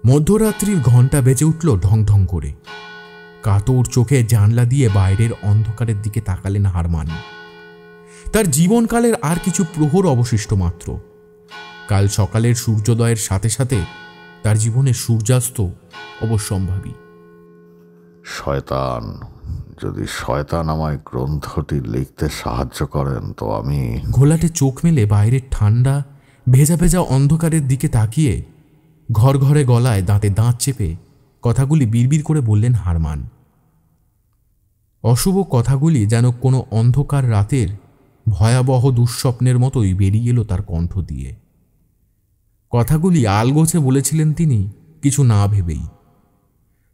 মধ্যরাত্রির ঘণ্টা বেজে উঠল ঢং ঢং করে। কাতর চোখে জানলা দিয়ে বাইরের অন্ধকারের দিকে তাকালেন হারমান। তার জীবনকালের আর কিছু প্রহর অবশিষ্ট মাত্র। কাল সকালের সূর্যোদয়ের সাথে সাথে তার জীবনের সূর্যাস্ত অবশ্যম্ভাবী। শয়তান, যদি শয়তান আমায় গ্রন্থটি লিখতে সাহায্য করেন তো আমি... ঘোলাটে চোখ মেলে বাইরের ঠান্ডা ভেজা ভেজা অন্ধকারের দিকে তাকিয়ে ঘর ঘরে গলায় দাঁতে দাঁত চেপে কথাগুলি বিড়বিড় করে বললেন হারমান। অশুভ কথাগুলি যেন কোনো অন্ধকার রাতের ভয়াবহ দুঃস্বপ্নের মতোই বেরিয়ে এলো তার কণ্ঠ দিয়ে। কথাগুলি আলগোছে বলেছিলেন তিনি, কিছু না ভেবেই।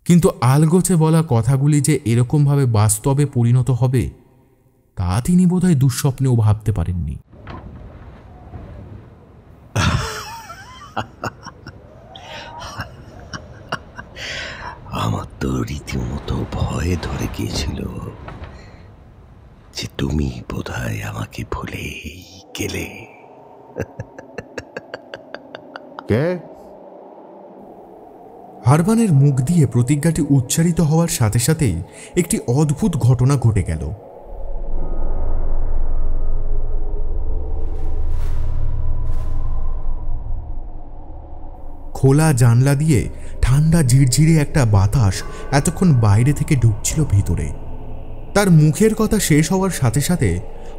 কিন্তু আলগোছে বলা কথাগুলি যে এরকমভাবে বাস্তবে পরিণত হবে তা তিনি বোধহয় দুঃস্বপ্নেও ভাবতে পারেননি। আমার তো রীতিমতো ভয়ে ধরে গিয়েছিল যে তুমি বোধহয় আমাকে ভুলে গেলে। কে? হারমানের মুখ দিয়ে প্রতিজ্ঞাটি উচ্চারিত হওয়ার সাথে সাথেই একটি অদ্ভুত ঘটনা ঘটে গেল। খোলা জানলা দিয়ে ঠান্ডা ঝিরঝিরে একটা বাতাস এতক্ষণ বাইরে থেকে ঢুকছিল ভিতরে। তার মুখের কথা শেষ হওয়ার সাথে সাথে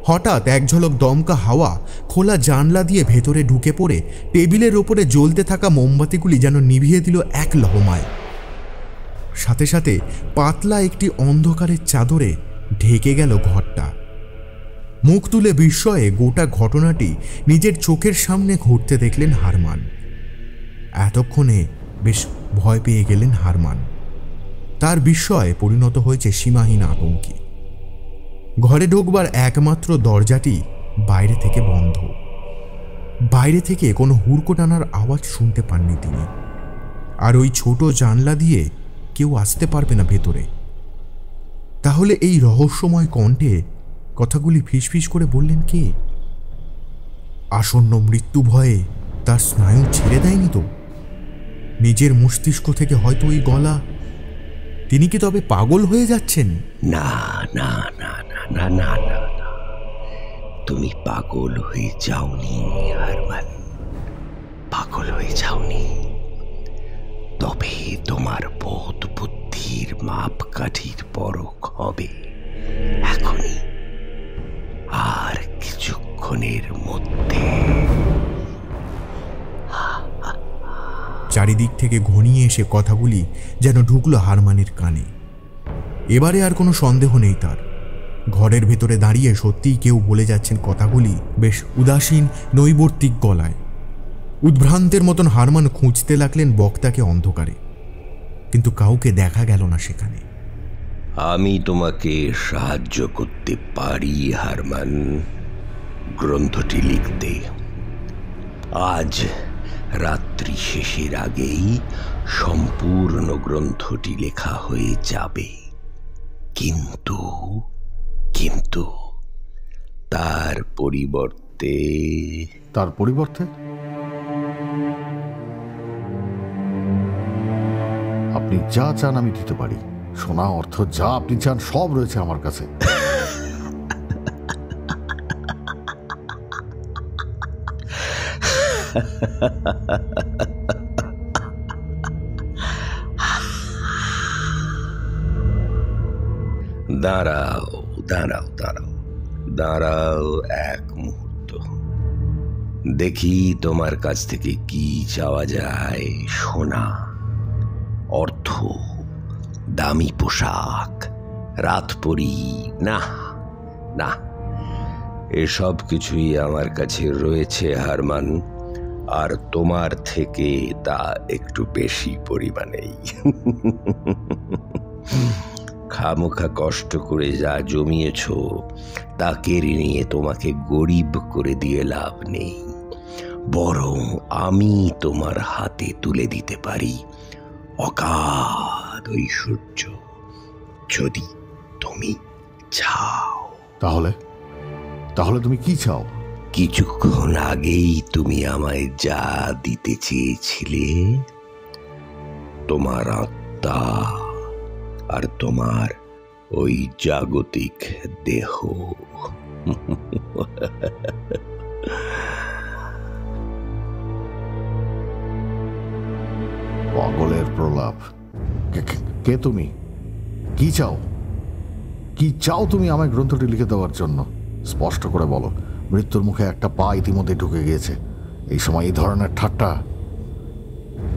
হঠাৎ এক ঝলক দমকা হাওয়া খোলা জানলা দিয়ে ভেতরে ঢুকে পড়ে টেবিলের ওপরে জ্বলতে থাকা মোমবাতিগুলি যেন নিভিয়ে দিল এক লহমায়। সাথে সাথে পাতলা একটি অন্ধকারের চাদরে ঢেকে গেল ঘরটা। মুখ তুলে বিস্ময়ে গোটা ঘটনাটি নিজের চোখের সামনে ঘটতে দেখলেন হারমান। এতক্ষণে বেশ ভয় পেয়ে গেলেন হারমান। তার বিস্ময়ে পরিণত হয়েছে সীমাহীন আতঙ্কে। ঘরে ঢোকবার একমাত্র দরজাটি বাইরে থেকে বন্ধ। বাইরে থেকে কোনো হুড়কো টানার আওয়াজ শুনতে পাননি তিনি। আর ওই ছোট জানলা দিয়ে কেউ আসতে পারবে না ভেতরে। তাহলে এই রহস্যময় কণ্ঠে কথাগুলি ফিসফিস করে বললেন কে? আসন্ন মৃত্যু ভয়ে তার স্নায়ু ছেড়ে দেয়নি তো? নিজের মস্তিষ্ক থেকে হয়তো ওই গলা। তিনি কি তবে পাগল হয়ে যাচ্ছেন? না না না না না না না, তুমি পাগল হয়ে যাওনি হারমান, পাগল হয়ে যাওনি। তবে তোমার বোধ বুদ্ধির মাপকাঠির পরখ হবে এখনই, আর কিছুক্ষণের মধ্যে। চারিদিক থেকে ঘনিয়ে এসে কথাগুলি যেন ঢুকলো হারমানের কানে। এবারে আর কোনো সন্দেহ নেই তার। ঘরের ভেতরে দাঁড়িয়ে সত্যিই কেউ বলে যাচ্ছেন কথাগুলি বেশ উদাসীন নৈবর্তিক গলায়। উদ্ভ্রান্তের মতন হারমান খুঁজতে লাগলেন বক্তাকে অন্ধকারে, কিন্তু কাউকে দেখা গেল না সেখানে। আমি তোমাকে সাহায্য করতে পারি হারমান, গ্রন্থটি লিখতে। আজ রাত্রি শেষের আগেই সম্পূর্ণ গ্রন্থটি লেখা হয়ে যাবে। কিন্তু কিন্তু তার পরিবর্তে আপনি যা চান আমি দিতে পারি। সোনা, অর্থ, যা আপনি চান সব রয়েছে আমার কাছে। দাঁড়াও দাঁড়াও দাঁড়াও দাঁড়াও এক মুহূর্ত, দেখি তোমার কাছ থেকে কি চাওয়া যায়। সোনা, অর্থ, দামি পোশাক, রাতপরি? না না, এসব কিছুই আমার কাছে রয়েছে হারমান, আর তোমার থেকে তা একটু বেশি পরিমাণেই। খামোখা কষ্ট করে যা জমিয়েছ তা কেড়ে নিয়ে তোমাকে গরিব করে দিয়ে লাভ নেই, বরং আমি তোমার হাতে তুলে দিতে পারি অগাধ ঐশ্বর্য, যদি তুমি চাও। তাহলে তাহলে তুমি কি চাও? কিছুক্ষণ আগেই তুমি আমায় যা দিতে চেয়েছিলে, তোমার আত্মা আর তোমার ওই জাগতিক দেহ। পাগলের প্রলাপ। কে তুমি? কি চাও? কি চাও তুমি আমায় গ্রন্থটি লিখে দেওয়ার জন্য? স্পষ্ট করে বলো। মৃত্যুর মুখে একটা পা ইতিমধ্যে ঢুকে গিয়েছে, এই সময় এই ধরনের ঠাট্টা।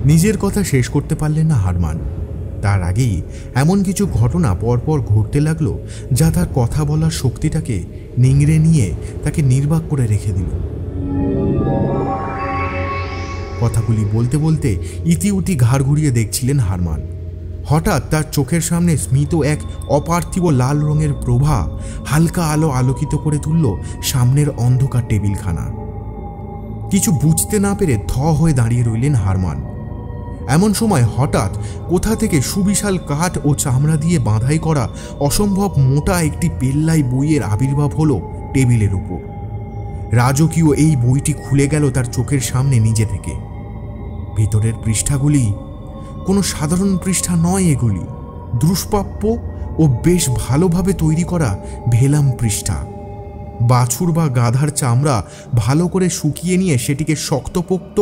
নিজের কথা শেষ করতে পারলেন না হারমান। তার আগেই এমন কিছু ঘটনা পরপর ঘটতে লাগলো যা তার কথা বলার শক্তিটাকে নিংড়ে নিয়ে তাকে নির্বাক করে রেখে দিল। কথাগুলি বলতে বলতে ইতিউতি ঘাড় ঘুরিয়ে দেখছিলেন হারমান। হঠাৎ তার চোখের সামনে স্মিত এক অপার্থিব লাল রঙের প্রভা হালকা আলো আলোকিত করে তুলল সামনের অন্ধকার টেবিলখানা। কিছু বুঝতে না পেরে থ হয়ে দাঁড়িয়ে রইলেন হারমান। এমন সময় হঠাৎ কোথা থেকে সুবিশাল কাঠ ও চামড়া দিয়ে বাঁধাই করা অসম্ভব মোটা একটি পেল্লাই বইয়ের আবির্ভাব হলো টেবিলের উপর। রাজকীয় এই বইটি খুলে গেল তার চোখের সামনে নিজে থেকে। ভেতরের পৃষ্ঠাগুলি কোনো সাধারণ পৃষ্ঠা নয়, এগুলি দুষ্প্রাপ্য ও বেশ ভালোভাবে তৈরি করা ভেলাম পৃষ্ঠা। বাছুর বা গাধার চামড়া ভালো করে শুকিয়ে নিয়ে সেটিকে শক্তপোক্ত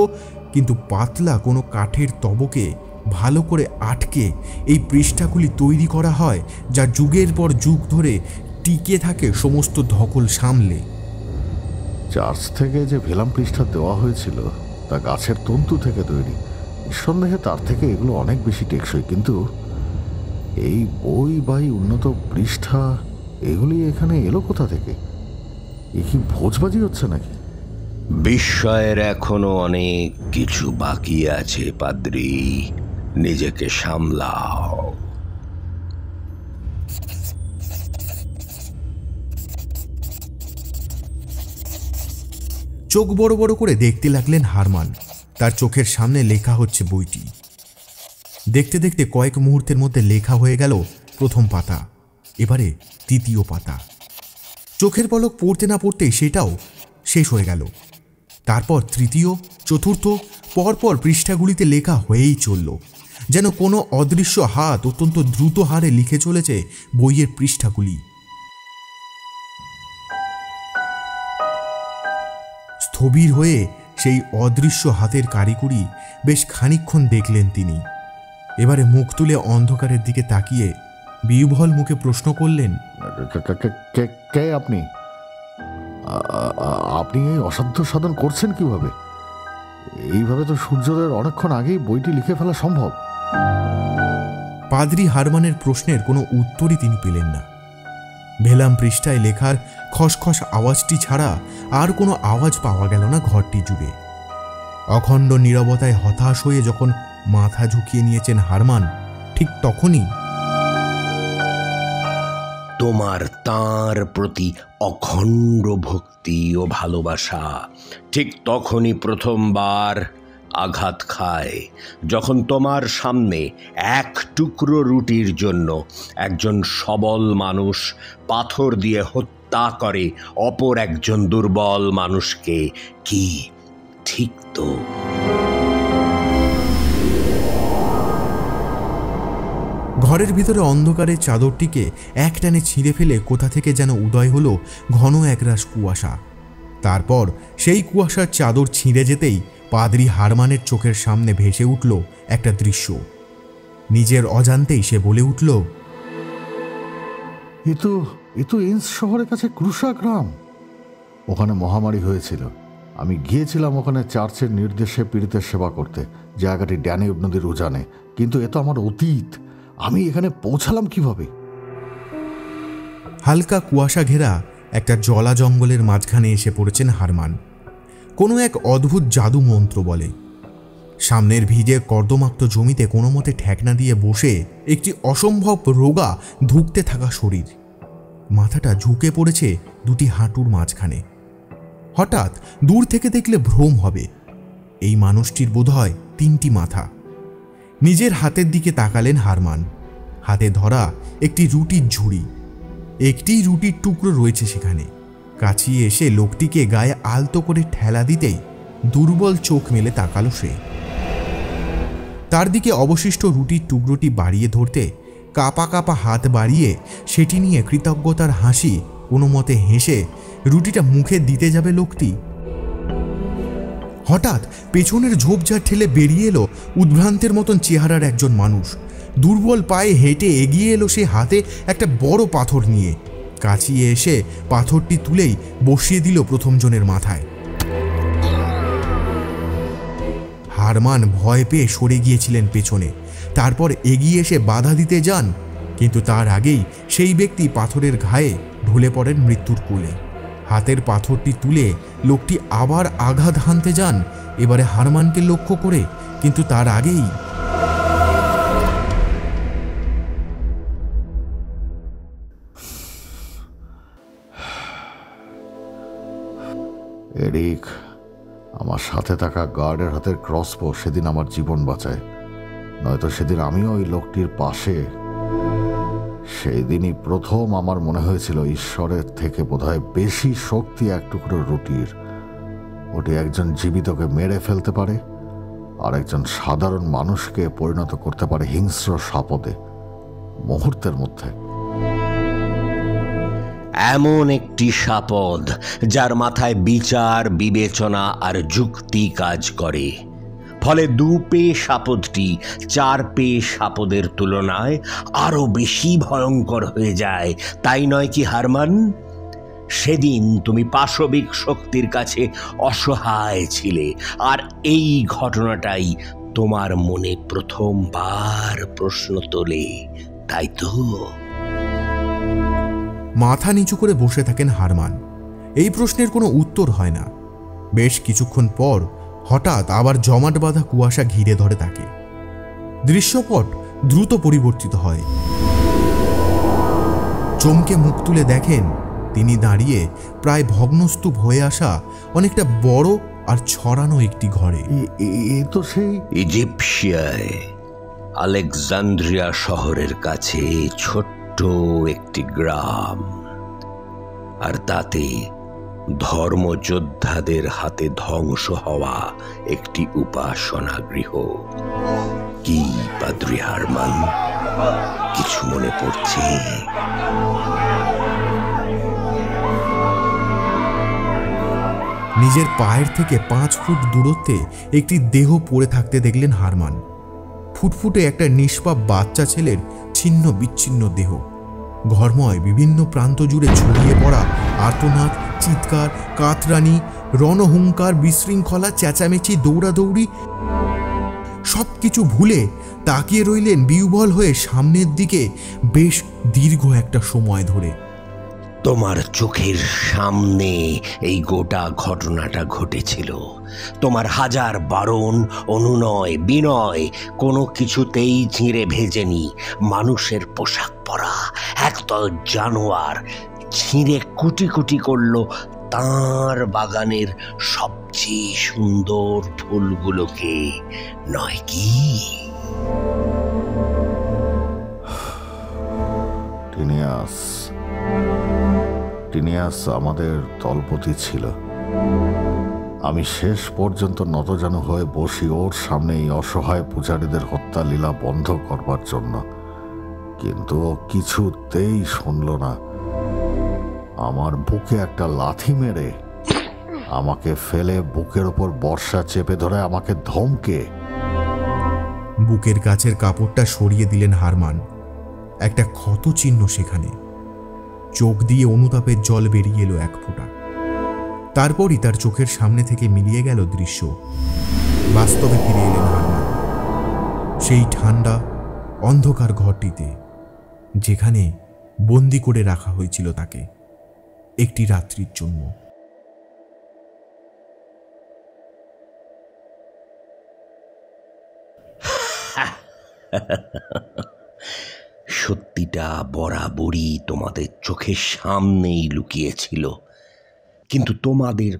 কিন্তু পাতলা কোনো কাঠের তবকে ভালো করে আটকে এই পৃষ্ঠাগুলি তৈরি করা হয়, যা যুগের পর যুগ ধরে টিকে থাকে সমস্ত ধকল সামলে। চার্চ থেকে যে ভেলাম পৃষ্ঠা দেওয়া হয়েছিল তা গাছের তন্তু থেকে তৈরি। নিঃসন্দেহে তার থেকে এগুলো অনেক বেশি টেকসই, কিন্তু এই বই বাই উন্নত পৃষ্ঠা এগুলি এখানে এলো কোথা থেকে? এ কি ভোজবাজি হচ্ছে নাকি? বিস্ময়ের এখনো অনেক কিছু বাকি আছে পাদ্রী, নিজেকে সামলাও। চোখ বড় বড় করে দেখতে লাগলেন হারমান। তার চোখের সামনে লেখা হচ্ছে বইটি। দেখতে দেখতে কয়েক মুহূর্তের মধ্যে লেখা হয়ে গেল প্রথম পাতা, এবারে দ্বিতীয় পাতা। চোখের পলক পড়তে না পড়তেই সেটাও শেষ হয়ে গেল। তারপর তৃতীয়, চতুর্থ, পরপর পৃষ্ঠাগুলিতে লেখা হয়েই চলল, যেন কোনো অদৃশ্য হাত অত্যন্ত দ্রুত হারে লিখে চলেছে বইয়ের পৃষ্ঠাগুলি। স্থবির হয়ে সেই অদৃশ্য হাতের কারিকুরি বেশ খানিকক্ষণ দেখলেন তিনি। এবারে মুখ তুলে অন্ধকারের দিকে তাকিয়ে বিহ্বল মুখে প্রশ্ন করলেন, কে আপনি? আপনি এই অসাধ্য সাধন করছেন কিভাবে? এইভাবে তো সূর্যোদয়ের অনেকক্ষণ আগেই বইটি লিখে ফেলা সম্ভব। পাদ্রী হারমানের প্রশ্নের কোনো উত্তরই তিনি পেলেন না। ভেলাম পৃষ্ঠায় লেখার খসখস আওয়াজটি ছাড়া আর কোনো আওয়াজ পাওয়া গেল না ঘরটি জুড়ে। অখণ্ড নীরবতায় হতাশ হয়ে যখন মাথা ঝুঁকিয়ে নিয়েছেন হারমান, ঠিক তখনই তোমার তাঁর প্রতি অখণ্ড ভক্তি ও ভালোবাসা ঠিক তখনই প্রথমবার আঘাত খায়, যখন তোমার সামনে এক টুকরো রুটির জন্য একজন সবল মানুষ পাথর দিয়ে হত্যা করে অপর একজন দুর্বল মানুষকে। কি ঠিক তো? ঘরের ভিতরে অন্ধকারের চাদরটিকে একটানে ছিঁড়ে ফেলে কোথা থেকে যেন উদয় হলো ঘন একরাশ কুয়াশা। তারপর সেই কুয়াশার চাদর ছিঁড়ে যেতেই পাদ্রী হারমানের চোখের সামনে ভেসে উঠল একটা দৃশ্য। নিজের অজান্তেই সে বলে উঠল, এ তো এন্স শহরের কাছে ক্রুশা গ্রাম। ওখানে মহামারী হয়েছিল। আমি গিয়েছিলাম ওখানে চার্চের নির্দেশে পীড়িতের সেবা করতে, জায়গাটি ড্যানিউব নদীর উজানে। কিন্তু এ তো আমার অতীত। আমি এখানে পৌঁছালাম কিভাবে? হালকা কুয়াশা ঘেরা একটা জলা জঙ্গলের মাঝখানে এসে পড়েছেন হারমান। কোনো এক অদ্ভুত জাদু মন্ত্র বলে। সামনের ভিজে কর্দমাক্ত জমিতে কোনো মতে ঠেকনা দিয়ে বসে একটি অসম্ভব রোগা ধুঁকতে থাকা শরীর। মাথাটা ঝুঁকে পড়েছে দুটি হাঁটুর মাঝখানে। হঠাৎ দূর থেকে দেখলে ভ্রম হবে, এই মানুষটির বোধহয় তিনটি মাথা। নিজের হাতের দিকে তাকালেন হারমান। হাতে ধরা একটি রুটির ঝুড়ি, একটি রুটির টুকরো রয়েছে সেখানে। কাছিয়ে এসে লোকটিকে গায়ে আলতো করে ঠেলা দিতেই দুর্বল চোখ মেলে তাকালো সে। তার দিকে অবশিষ্ট রুটির টুকরোটি বাড়িয়ে ধরতে কাপা কাপা হাত বাড়িয়ে সেটি নিয়ে কৃতজ্ঞতার হাসি কোনো মতে হেসে রুটিটা মুখে দিতে যাবে লোকটি, হঠাৎ পেছনের ঝোপঝাড় ঠেলে বেরিয়ে এলো উদ্ভ্রান্তের মতন চেহারার একজন মানুষ। দুর্বল পায়ে হেঁটে এগিয়ে এলো সে, হাতে একটা বড় পাথর নিয়ে। কাছিয়ে এসে পাথরটি তুলেই বসিয়ে দিল প্রথম জনের মাথায়। হারমান ভয় পেয়ে সরে গিয়েছিলেন পেছনে, তারপর এগিয়ে এসে বাধা দিতে যান, কিন্তু তার আগেই সেই ব্যক্তি পাথরের ঘায়ে ঢলে পড়েন মৃত্যুর কোলে। হাতের পাথরটি তুলে লোকটি আবার আঘাত হানতে যান, এবারে হারমানকে লক্ষ্য করে, কিন্তু তার আগেই এরিক, আমার সাথে থাকা গার্ডের হাতের ক্রসবো সেদিন আমার জীবন বাঁচায়, নয়তো সেদিন আমিও ওই লোকটির পাশে। সেই দিনই প্রথম আমার মনে হয়েছিল ঈশ্বরের থেকে বোধহয় বেশি শক্তি এক টুকরো রুটির। ওটি একজন জীবিতকে মেরে ফেলতে পারে, আর একজন সাধারণ মানুষকে পরিণত করতে পারে হিংস্র সাপদে মুহূর্তের মধ্যে। এমন একটি সাপদ যার মাথায় বিচার, বিবেচনা আর যুক্তি কাজ করে, ফলে 2 পে সাপদটি 4 পে সাপদের তুলনায় আরো বেশি ভয়ঙ্কর হয়ে যায়, তাই নয় কি হারমান? সেদিন তুমি পাশবিক শক্তির কাছে অসহায় ছিলে, আর এই ঘটনাটাই তোমার মনে প্রথমবার প্রশ্ন তোলে, তাই তো? মাথা নিচু করে বসে থাকেন হারমান। এই প্রশ্নের কোনো উত্তর হয় না। বেশ কিছুক্ষণ পর হঠাৎ আবার জমাট বাঁধা কুয়াশা ঘিরে ধরে তাকে। দৃশ্যপট দ্রুত পরিবর্তিত হয়। চমকে মুখ তুলে দেখেন তিনি দাঁড়িয়ে প্রায় ভগ্নস্তূপ হয়ে আসা অনেকটা বড় আর ছড়ানো একটি ঘরে। এ তো সেই ইজিপশিয়ায় আলেকজান্দ্রিয়া শহরের কাছে ছোট্ট একটি গ্রাম, আর তাতে ধর্মযোদ্ধাদের হাতে ধ্বংস হওয়া একটি উপাসনা গৃহ। কি পাদ্রী হারমান, কিছু মনে পড়ছে? নিজের পায়ের থেকে 5 ফুট দূরত্বে একটি দেহ পড়ে থাকতে দেখলেন হারমান। ফুটফুটে একটা নিষ্পাপ বাচ্চা ছেলের ছিন্ন বিচ্ছিন্ন দেহ। ঘরময় বিভিন্ন প্রান্ত জুড়ে ছড়িয়ে পড়া আর্তনাদ, চিৎকার, কাতরানি, রণহুঙ্কার, বিশৃঙ্খলা, চেঁচামেচি, দৌড়াদৌড়ি, সবকিছু ভুলে তাকিয়ে রইলেন বিহ্বল হয়ে সামনের দিকে বেশ দীর্ঘ একটা সময় ধরে। তোমার চোখের সামনে এই গোটা ঘটনাটা ঘটেছিল। তোমার হাজার বারণ, অনুনয়, বিনয় কোনো কিছুতেই চিঁড়ে ভেজেনি। মানুষের পোশাক পরা একদল জানোয়ার ছিঁড়ে কুটি কুটি করল তাঁর বাগানের সবচেয়ে সুন্দর ফুলগুলোকে, নয় কি? টিনিয়াস আমাদের দলপতি ছিল। আমি শেষ পর্যন্ত নতজানু হয়ে বসি ওর সামনে এই অসহায় পূজারীদের হত্যা লীলা বন্ধ করবার জন্য, কিন্তু ও কিছুতেই শুনল না। আমার বুকে একটা লাথি মেরে আমাকে ফেলে বুকের ওপর বর্ষা চেপে ধরে আমাকে ধমকে। বুকের কাছের কাপড়টা সরিয়ে দিলেন হারমান। একটা ক্ষত চিহ্ন সেখানে। চোখ দিয়ে অনুতাপের জল বেরিয়ে এলো 1 ফোঁটা। তারপরই তার চোখের সামনে থেকে মিলিয়ে গেল দৃশ্য। বাস্তবে ফিরে এলেন হারমান সেই ঠান্ডা অন্ধকার ঘরটিতে, যেখানে বন্দি করে রাখা হয়েছিল তাকে একটি রাত্রির জন্য। সত্যিটা বরাবরই তোমাদের চোখের সামনেই লুকিয়েছিল, কিন্তু তোমাদের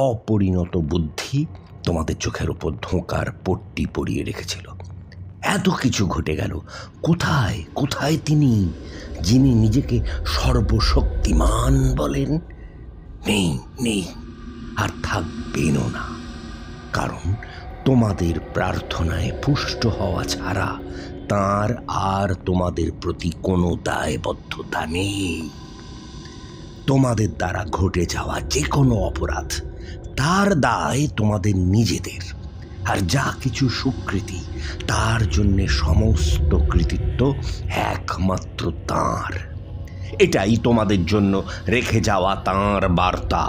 অপরিণত বুদ্ধি তোমাদের চোখের উপর ধোঁকার পট্টি পরিয়ে রেখেছিল। এত কিছু ঘটে গেল, কোথায় কোথায় তিনি, যিনি নিজেকে সর্বশক্তিমান বলেন? নেই, নেই, আর থাকবেনও না। কারণ তোমাদের প্রার্থনায় পুষ্ট হওয়া ছাড়া তার আর তোমাদের প্রতি কোনো দায়বদ্ধতা নেই। তোমাদের দ্বারা ঘটে যাওয়া যে কোনো অপরাধ, তার দায় তোমাদের নিজেদের, আর যা কিছু সুকৃতি, তার জন্যে সমস্ত কৃতিত্ব একমাত্র তাঁর। এটাই তোমাদের জন্য রেখে যাওয়া তাঁর বার্তা।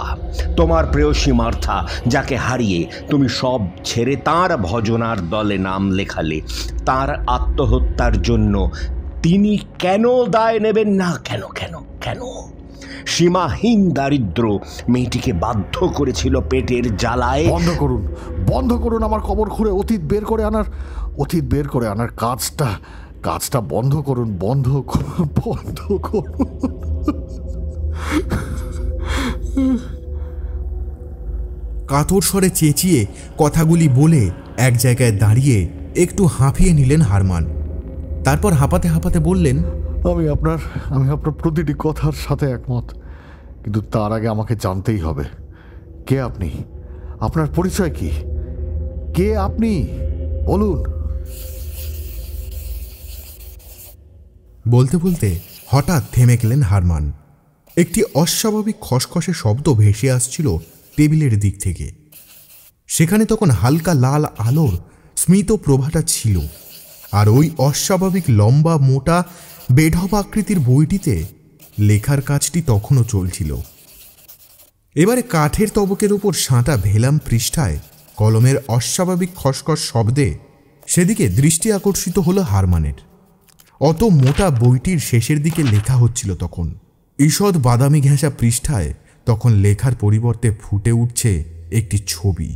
তোমার প্রেয়সী মার্থা, যাকে হারিয়ে তুমি সব ছেড়ে তাঁর ভজনার দলে নাম লেখালে, তাঁর আত্মহত্যার জন্য তিনি কেন দায় নেবেন না? কেন কেন কেন? সীমাহীন দারিদ্র মেয়েটিকে বাধ্য করেছিল পেটের জ্বালায়। বন্ধ করুন আমার কবর খুঁড়ে অতীত বের করে আনার কাজটা বন্ধ করুন। কাতর স্বরে চেঁচিয়ে কথাগুলি বলে এক জায়গায় দাঁড়িয়ে একটু হাঁফিয়ে নিলেন হারমান। তারপর হাঁপাতে হাঁপাতে বললেন, আমি আপনার প্রতিটি কথার সাথে একমত, কিন্তু তার আগে আমাকে জানতেই হবে, কে আপনি? আপনার পরিচয় কি? কে আপনি? বলুন। বলতে বলতে হঠাৎ থেমে গেলেন হারমান। একটি অস্বাভাবিক খসখসে শব্দ ভেসে আসছিল টেবিলের দিক থেকে। সেখানে তখন হালকা লাল আলোর স্মিত প্রভাটা ছিল, আর ওই অস্বাভাবিক লম্বা মোটা বেঢপ আকৃতির বইটিতে লেখার কাজটি তখনও চলছিল। এবারে কাঠের তবকের উপর সাঁটা ভেলাম পৃষ্ঠায় কলমের অস্বাভাবিক খসখস শব্দে সেদিকে দৃষ্টি আকর্ষিত হলো হারমানের। অত মোটা বইটির শেষের দিকে লেখা হচ্ছিল তখন। ঈষৎ বাদামি ঘেঁষা পৃষ্ঠায় তখন লেখার পরিবর্তে ফুটে উঠছে একটি ছবি।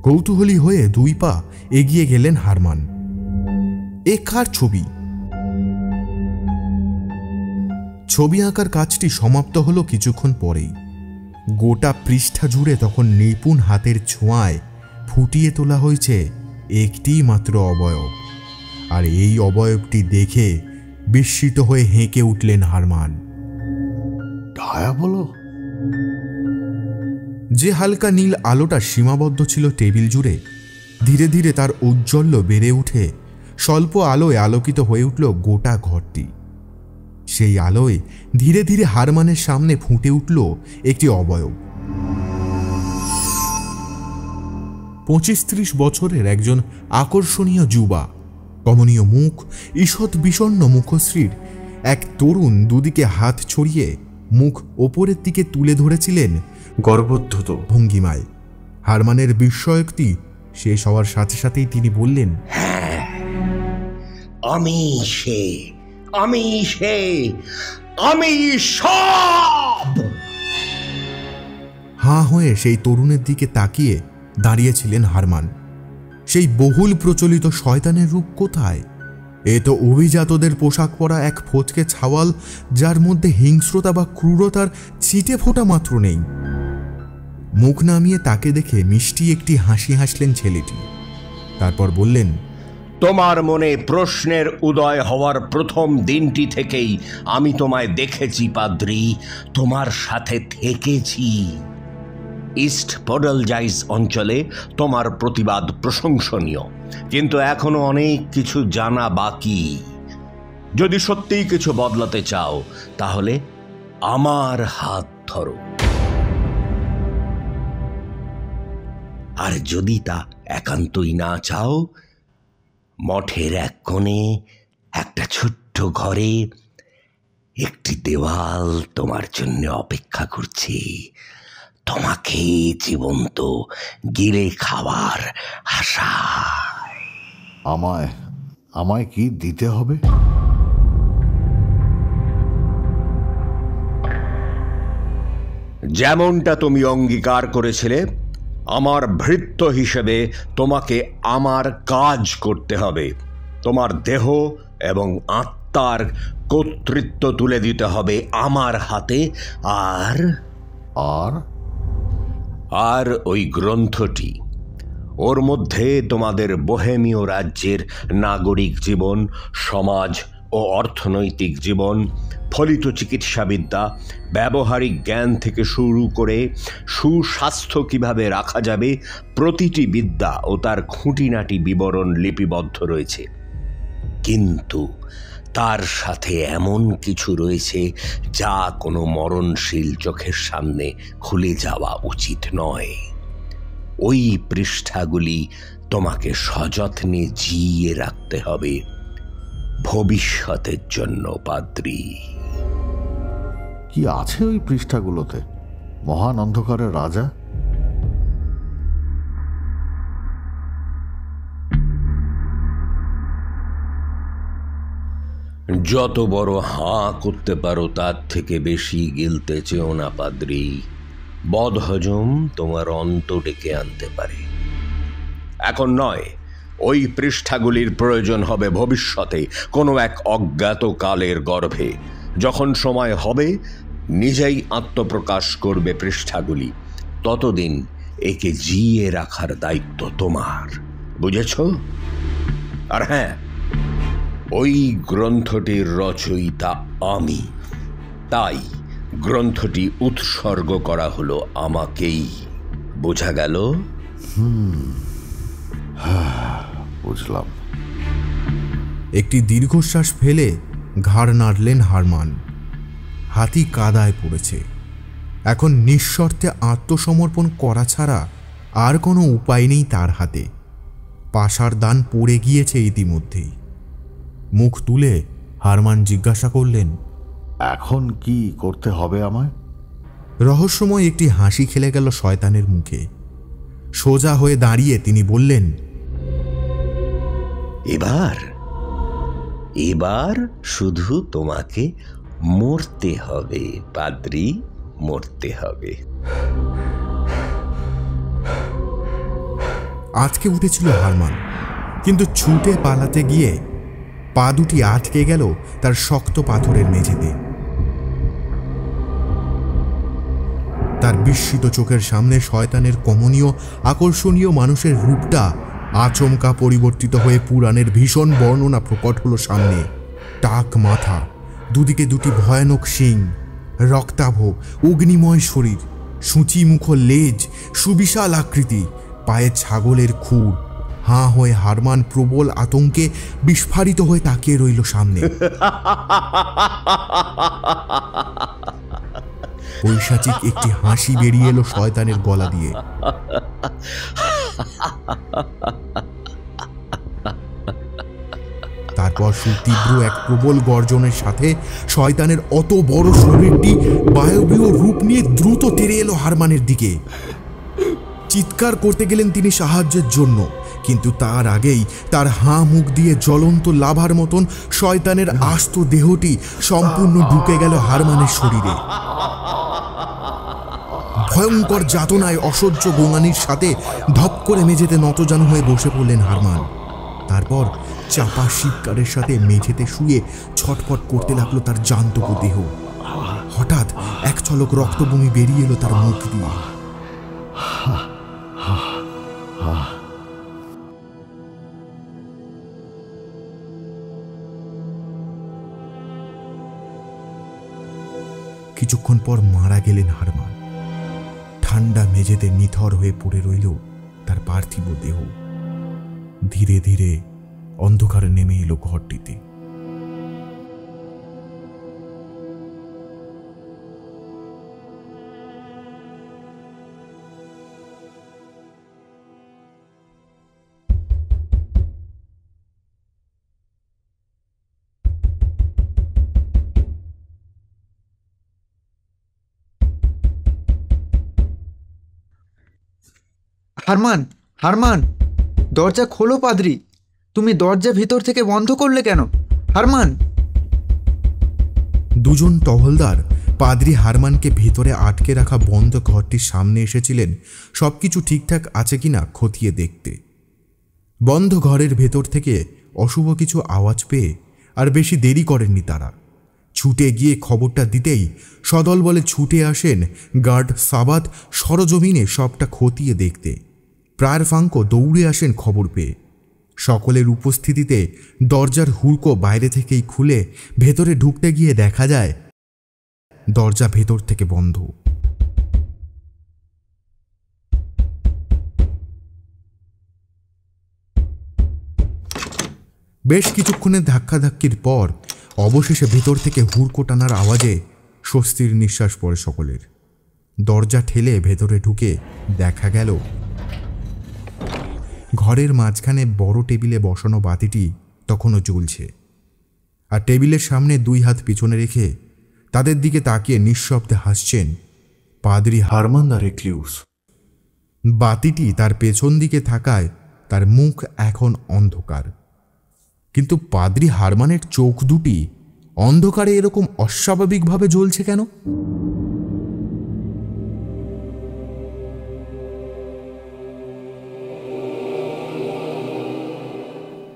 কৌতূহলী হয়ে 2 পা এগিয়ে গেলেন হারমান। এ কার ছবি? ছবি আঁকার কাজটি সমাপ্ত হলো কিছুক্ষণ পরেই। গোটা পৃষ্ঠা জুড়ে তখন নিপুণ হাতের ছোঁয়ায় ফুটিয়ে তোলা হয়েছে একটি মাত্র অবয়ব, আর এই অবয়বটি দেখে বিস্মিত হয়ে হেঁকে উঠলেন হারমান। ডায়া বলো? যে হালকা নীল আলোটা সীমাবদ্ধ ছিল টেবিল জুড়ে, ধীরে ধীরে তার ঔজ্জ্বল্য বেড়ে উঠে স্বল্প আলোয় আলোকিত হয়ে উঠল গোটা ঘরটি। সেই আলোয় ধীরে ধীরে হারমানের সামনে ফুটে উঠল একটি অবয়ব। 25-30 বছরের একজন আকর্ষণীয় যুবা, কমনীয় মুখ, ঈষৎ বিষণ্ণ মুখশ্রীর এক তরুণ দুদিকে হাত ছড়িয়ে মুখ ওপরের দিকে তুলে ধরেছিলেন গর্বোদ্ধত ভঙ্গিমায়। হারমানের বিস্ময়োক্তি শেষ হওয়ার সাথে সাথেই তিনি বললেন, হ্যাঁ, আমি সব। হাঁ হয়ে সেই তরুণের দিকে তাকিয়ে দাঁড়িয়েছিলেন হারমান। সেই বহুল প্রচলিত শয়তানের রূপ কোথায়? এ তো অভিজাতদের পোশাক পরা এক ফচকে ছাওয়াল, যার মধ্যে হিংস্রতা বা ক্রূরতার ছিটে ফোঁটা মাত্র নেই। মুখ নামিয়ে তাকে দেখে মিষ্টি একটি হাসি হাসলেন ছেলেটি। তারপর বললেন, তোমার মনে প্রশ্নের উদয় হওয়ার প্রথম দিনটি থেকেই আমি তোমায় দেখেছি পাদ্রী, তোমার সাথে থেকেছি। ইস্ট পডলজাইজ অঞ্চলে তোমার প্রতিবাদ প্রশংসনীয়, কিন্তু এখনো অনেক কিছু জানা বাকি। যদি সত্যিই কিছু বদলাতে চাও, তাহলে আমার হাত ধরো, আর যদি তা একান্তই না চাও, মঠের এক কোণে একটা ছোট্ট ঘরে একটি দেওয়াল তোমার জন্য অপেক্ষা করছে, তোমাকে জীবন্ত গিলে খাওয়ার আশায়। আমায় কি দিতে হবে? যেমনটা তুমি অঙ্গীকার করেছিলে, আমার ভৃত্য হিসেবে তোমাকে আমার কাজ করতে হবে। তোমার দেহ এবং আত্মার কর্তৃত্ব তুলে দিতে হবে আমার হাতে, আর ওই গ্রন্থটি, ওর মধ্যে তোমাদের বোহেমীয় রাজ্যের নাগরিক জীবন, সমাজ ও অর্থনৈতিক জীবন, ফলিত চিকিৎসাবিদ্যা, ব্যবহারিক জ্ঞান থেকে শুরু করে সুস্বাস্থ্য কিভাবে রাখা যাবে প্রতিটি বিদ্যা ও তার খুঁটিনাটি বিবরণ লিপিবদ্ধ রয়েছে। কিন্তু তার সাথে এমন কিছু রয়েছে যা কোনো মরণশীল চোখের সামনে খুলে যাওয়া উচিত নয়। ওই পৃষ্ঠাগুলি তোমাকে সযত্নে জিইয়ে রাখতে হবে ভবিষ্যতের জন্য, পাদ্রী। কি আছে ওই পৃষ্ঠাগুলোতে? মহান অন্ধকারের রাজা? যত বড় হাঁ করতে পারো তার থেকে বেশি গিলতে চেও না, পাদ্রী। বদহজম তোমার অন্ত ডেকে আনতে পারে। এখন নয়, ওই পৃষ্ঠাগুলির প্রয়োজন হবে ভবিষ্যতে, কোনো এক অজ্ঞাত কালের গর্ভে। যখন সময় হবে নিজেই আত্মপ্রকাশ করবে পৃষ্ঠাগুলি। ততদিন একে জিইয়ে রাখার দায়িত্ব তোমার, বুঝেছ? আর হ্যাঁ, ওই গ্রন্থটির রচয়িতা আমি, তাই গ্রন্থটি উৎসর্গ করা হলো আমাকেই। বোঝা গেল? বুঝলাম। একটি দীর্ঘশ্বাস ফেলে ঘাড় নাড়লেন হারমান। হাতি কাদায় পড়েছে। এখন নিঃশর্তে আত্মসমর্পণ করা ছাড়া আর কোনো উপায় নেই তার হাতে। পাশার দান পড়ে গিয়েছে ইতিমধ্যেই। মুখ তুলে হারমান জিজ্ঞাসা করলেন, এখন কি করতে হবে আমায়? রহস্যময় একটি হাসি খেলে গেল শয়তানের মুখে। সোজা হয়ে দাঁড়িয়ে তিনি বললেন, এবার শুধু তোমাকে মরতে হবে, পাদ্রী, মরতে হবে। আজকে উঠেছিল হারমান, কিন্তু ছুটে পালাতে গিয়ে পা দুটি আটকে গেল তার শক্ত পাথরের মেঝেতে। তার বিস্মিত চোখের সামনে শয়তানের কমনীয় আকর্ষণীয় মানুষের রূপটা আচমকা পরিবর্তিত হয়ে পুরাণের ভীষণ বর্ণনা প্রকট হলো সামনে। টাক মাথা, দুদিকে দুটি ভয়ানক শিং, রক্তাভ অগ্নিময় শরীর, সূচি মুখ লেজ, সুবিশাল আকৃতি, পায়ে ছাগলের খুর। হাঁ হয়ে হারমান প্রবল আতঙ্কে বিস্ফারিত হয়ে তাকিয়ে রইল সামনে। পৈশাচিক একটি হাসি বেরিয়ে এলো শয়তানের গলা দিয়ে। তারপর সুতীব্র এক প্রবল গর্জনের সাথে শয়তানের অত বড় শরীরটি বায়বীয় রূপ নিয়ে দ্রুত তেড়ে এলো হারমানের দিকে। চিৎকার করতে গেলেন তিনি সাহায্যের জন্য, কিন্তু তার আগেই তার হাঁ মুখ দিয়ে জ্বলন্ত লাভার মতন শয়তানের আস্ত দেহটি সম্পূর্ণ ঢুকে গেল হারমানের শরীরে। ভয়ঙ্কর যাতনায় অসহ্য গোঙানির সাথে ধপ করে মেঝেতে নতজানু হয়ে বসে পড়লেন হারমান। তারপর চাপা শিবকারের সাথে মেঝেতে শুয়ে ছটফট করতে লাগলো তার জান্তব দেহ। হঠাৎ এক ঝলক রক্তবমি বেরিয়ে এলো তার মুখ দিয়ে। কিছুক্ষণ পর মারা গেলেন হারমান। ঠান্ডা মেঝেতে নিথর হয়ে পড়ে রইল তার পার্থিব দেহ। ধীরে ধীরে অন্ধকার নেমে এলো ঘরটিতে। হারমান, হারমান, দরজা খোলো পাদ্রী। তুমি দরজা ভিতর থেকে বন্ধ করলে কেন? হারমান! দুজন টহলদার পাদ্রী হারমানকে ভেতরে আটকে রাখা বন্ধ ঘরটির সামনে এসেছিলেন সবকিছু ঠিকঠাক আছে কিনা খতিয়ে দেখতে। বন্ধ ঘরের ভেতর থেকে অশুভ কিছু আওয়াজ পেয়ে আর বেশি দেরি করেননি তারা। ছুটে গিয়ে খবরটা দিতেই সদল বলে ছুটে আসেন গার্ড সাবাত সরজমিনে সবটা খতিয়ে দেখতে। প্রায়র ফাঙ্কো দৌড়ে আসেন খবর পেয়ে। সকলের উপস্থিতিতে দরজার হুড়কো বাইরে থেকেই খুলে ভেতরে ঢুকতে গিয়ে দেখা যায় দরজা ভেতর থেকে বন্ধ। বেশ কিছুক্ষণের ধাক্কাধাক্কির পর অবশেষে ভেতর থেকে হুড়কো টানার আওয়াজে স্বস্তির নিঃশ্বাস পড়ে সকলের। দরজা ঠেলে ভেতরে ঢুকে দেখা গেল ঘরের মাঝখানে বড় টেবিলে বসানো বাতিটি তখনও জ্বলছে, আর টেবিলের সামনে 2 হাত পিছনে রেখে তাদের দিকে তাকিয়ে নিঃশব্দে হাসছেন পাদ্রী হারমান দ্য রেক্লিউস। বাতিটি তার পেছন দিকে থাকায় তার মুখ এখন অন্ধকার, কিন্তু পাদ্রী হারমানের চোখ দুটি অন্ধকারে এরকম অস্বাভাবিকভাবে জ্বলছে কেন?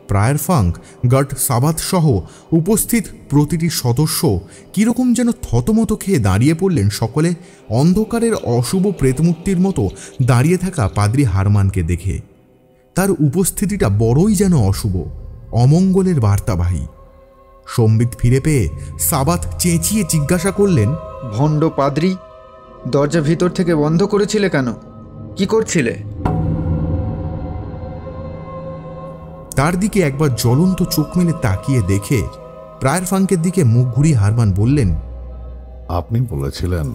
প্রায়র ফাঙ্ক, গার্ড সাবাত সহ উপস্থিত প্রতিটি সদস্য কিরকম যেন থতমত খেয়ে দাঁড়িয়ে পড়লেন সকলে অন্ধকারের অশুভ প্রেতমূর্তির মতো দাঁড়িয়ে থাকা পাদ্রী হারমানকে দেখে। তার উপস্থিতিটা বড়ই যেন অশুভ, অমঙ্গলের বার্তাবাহী। সম্বিত ফিরে পেয়ে সাবাত চেঁচিয়ে জিজ্ঞাসা করলেন, ভণ্ড পাদ্রী, দরজা ভিতর থেকে বন্ধ করেছিলে কেন? কি করছিলে? তার দিকে একবার জ্বলন্ত চোখ মেলে তাকিয়ে দেখে প্রায়র ফাঙ্কের দিকে মুখ ঘুরিয়ে হারমান বললেন, আপনি বলেছিলেন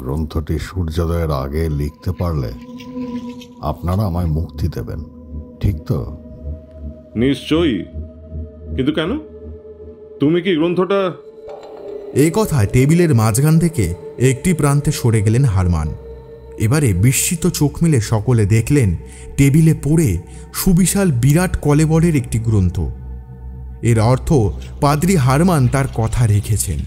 গ্রন্থটি সূর্যোদয়ের আগে লিখতে পারলে আপনারা আমায় মুক্তি দেবেন, ঠিক তো? নিশ্চয়ই, কিন্তু কেন? তুমি কি গ্রন্থটা... এই কথা টেবিলের মাঝখান থেকে একটি প্রান্তে সরে গেলেন হারমান। এবারে বিস্মিত চোখ মেলে সকলে দেখলেন টেবিলে পড়ে সুবিশাল বিরাট কলেবরের একটি গ্রন্থ। এর অর্থ পাদ্রী হারমান তার কথা রেখেছেন।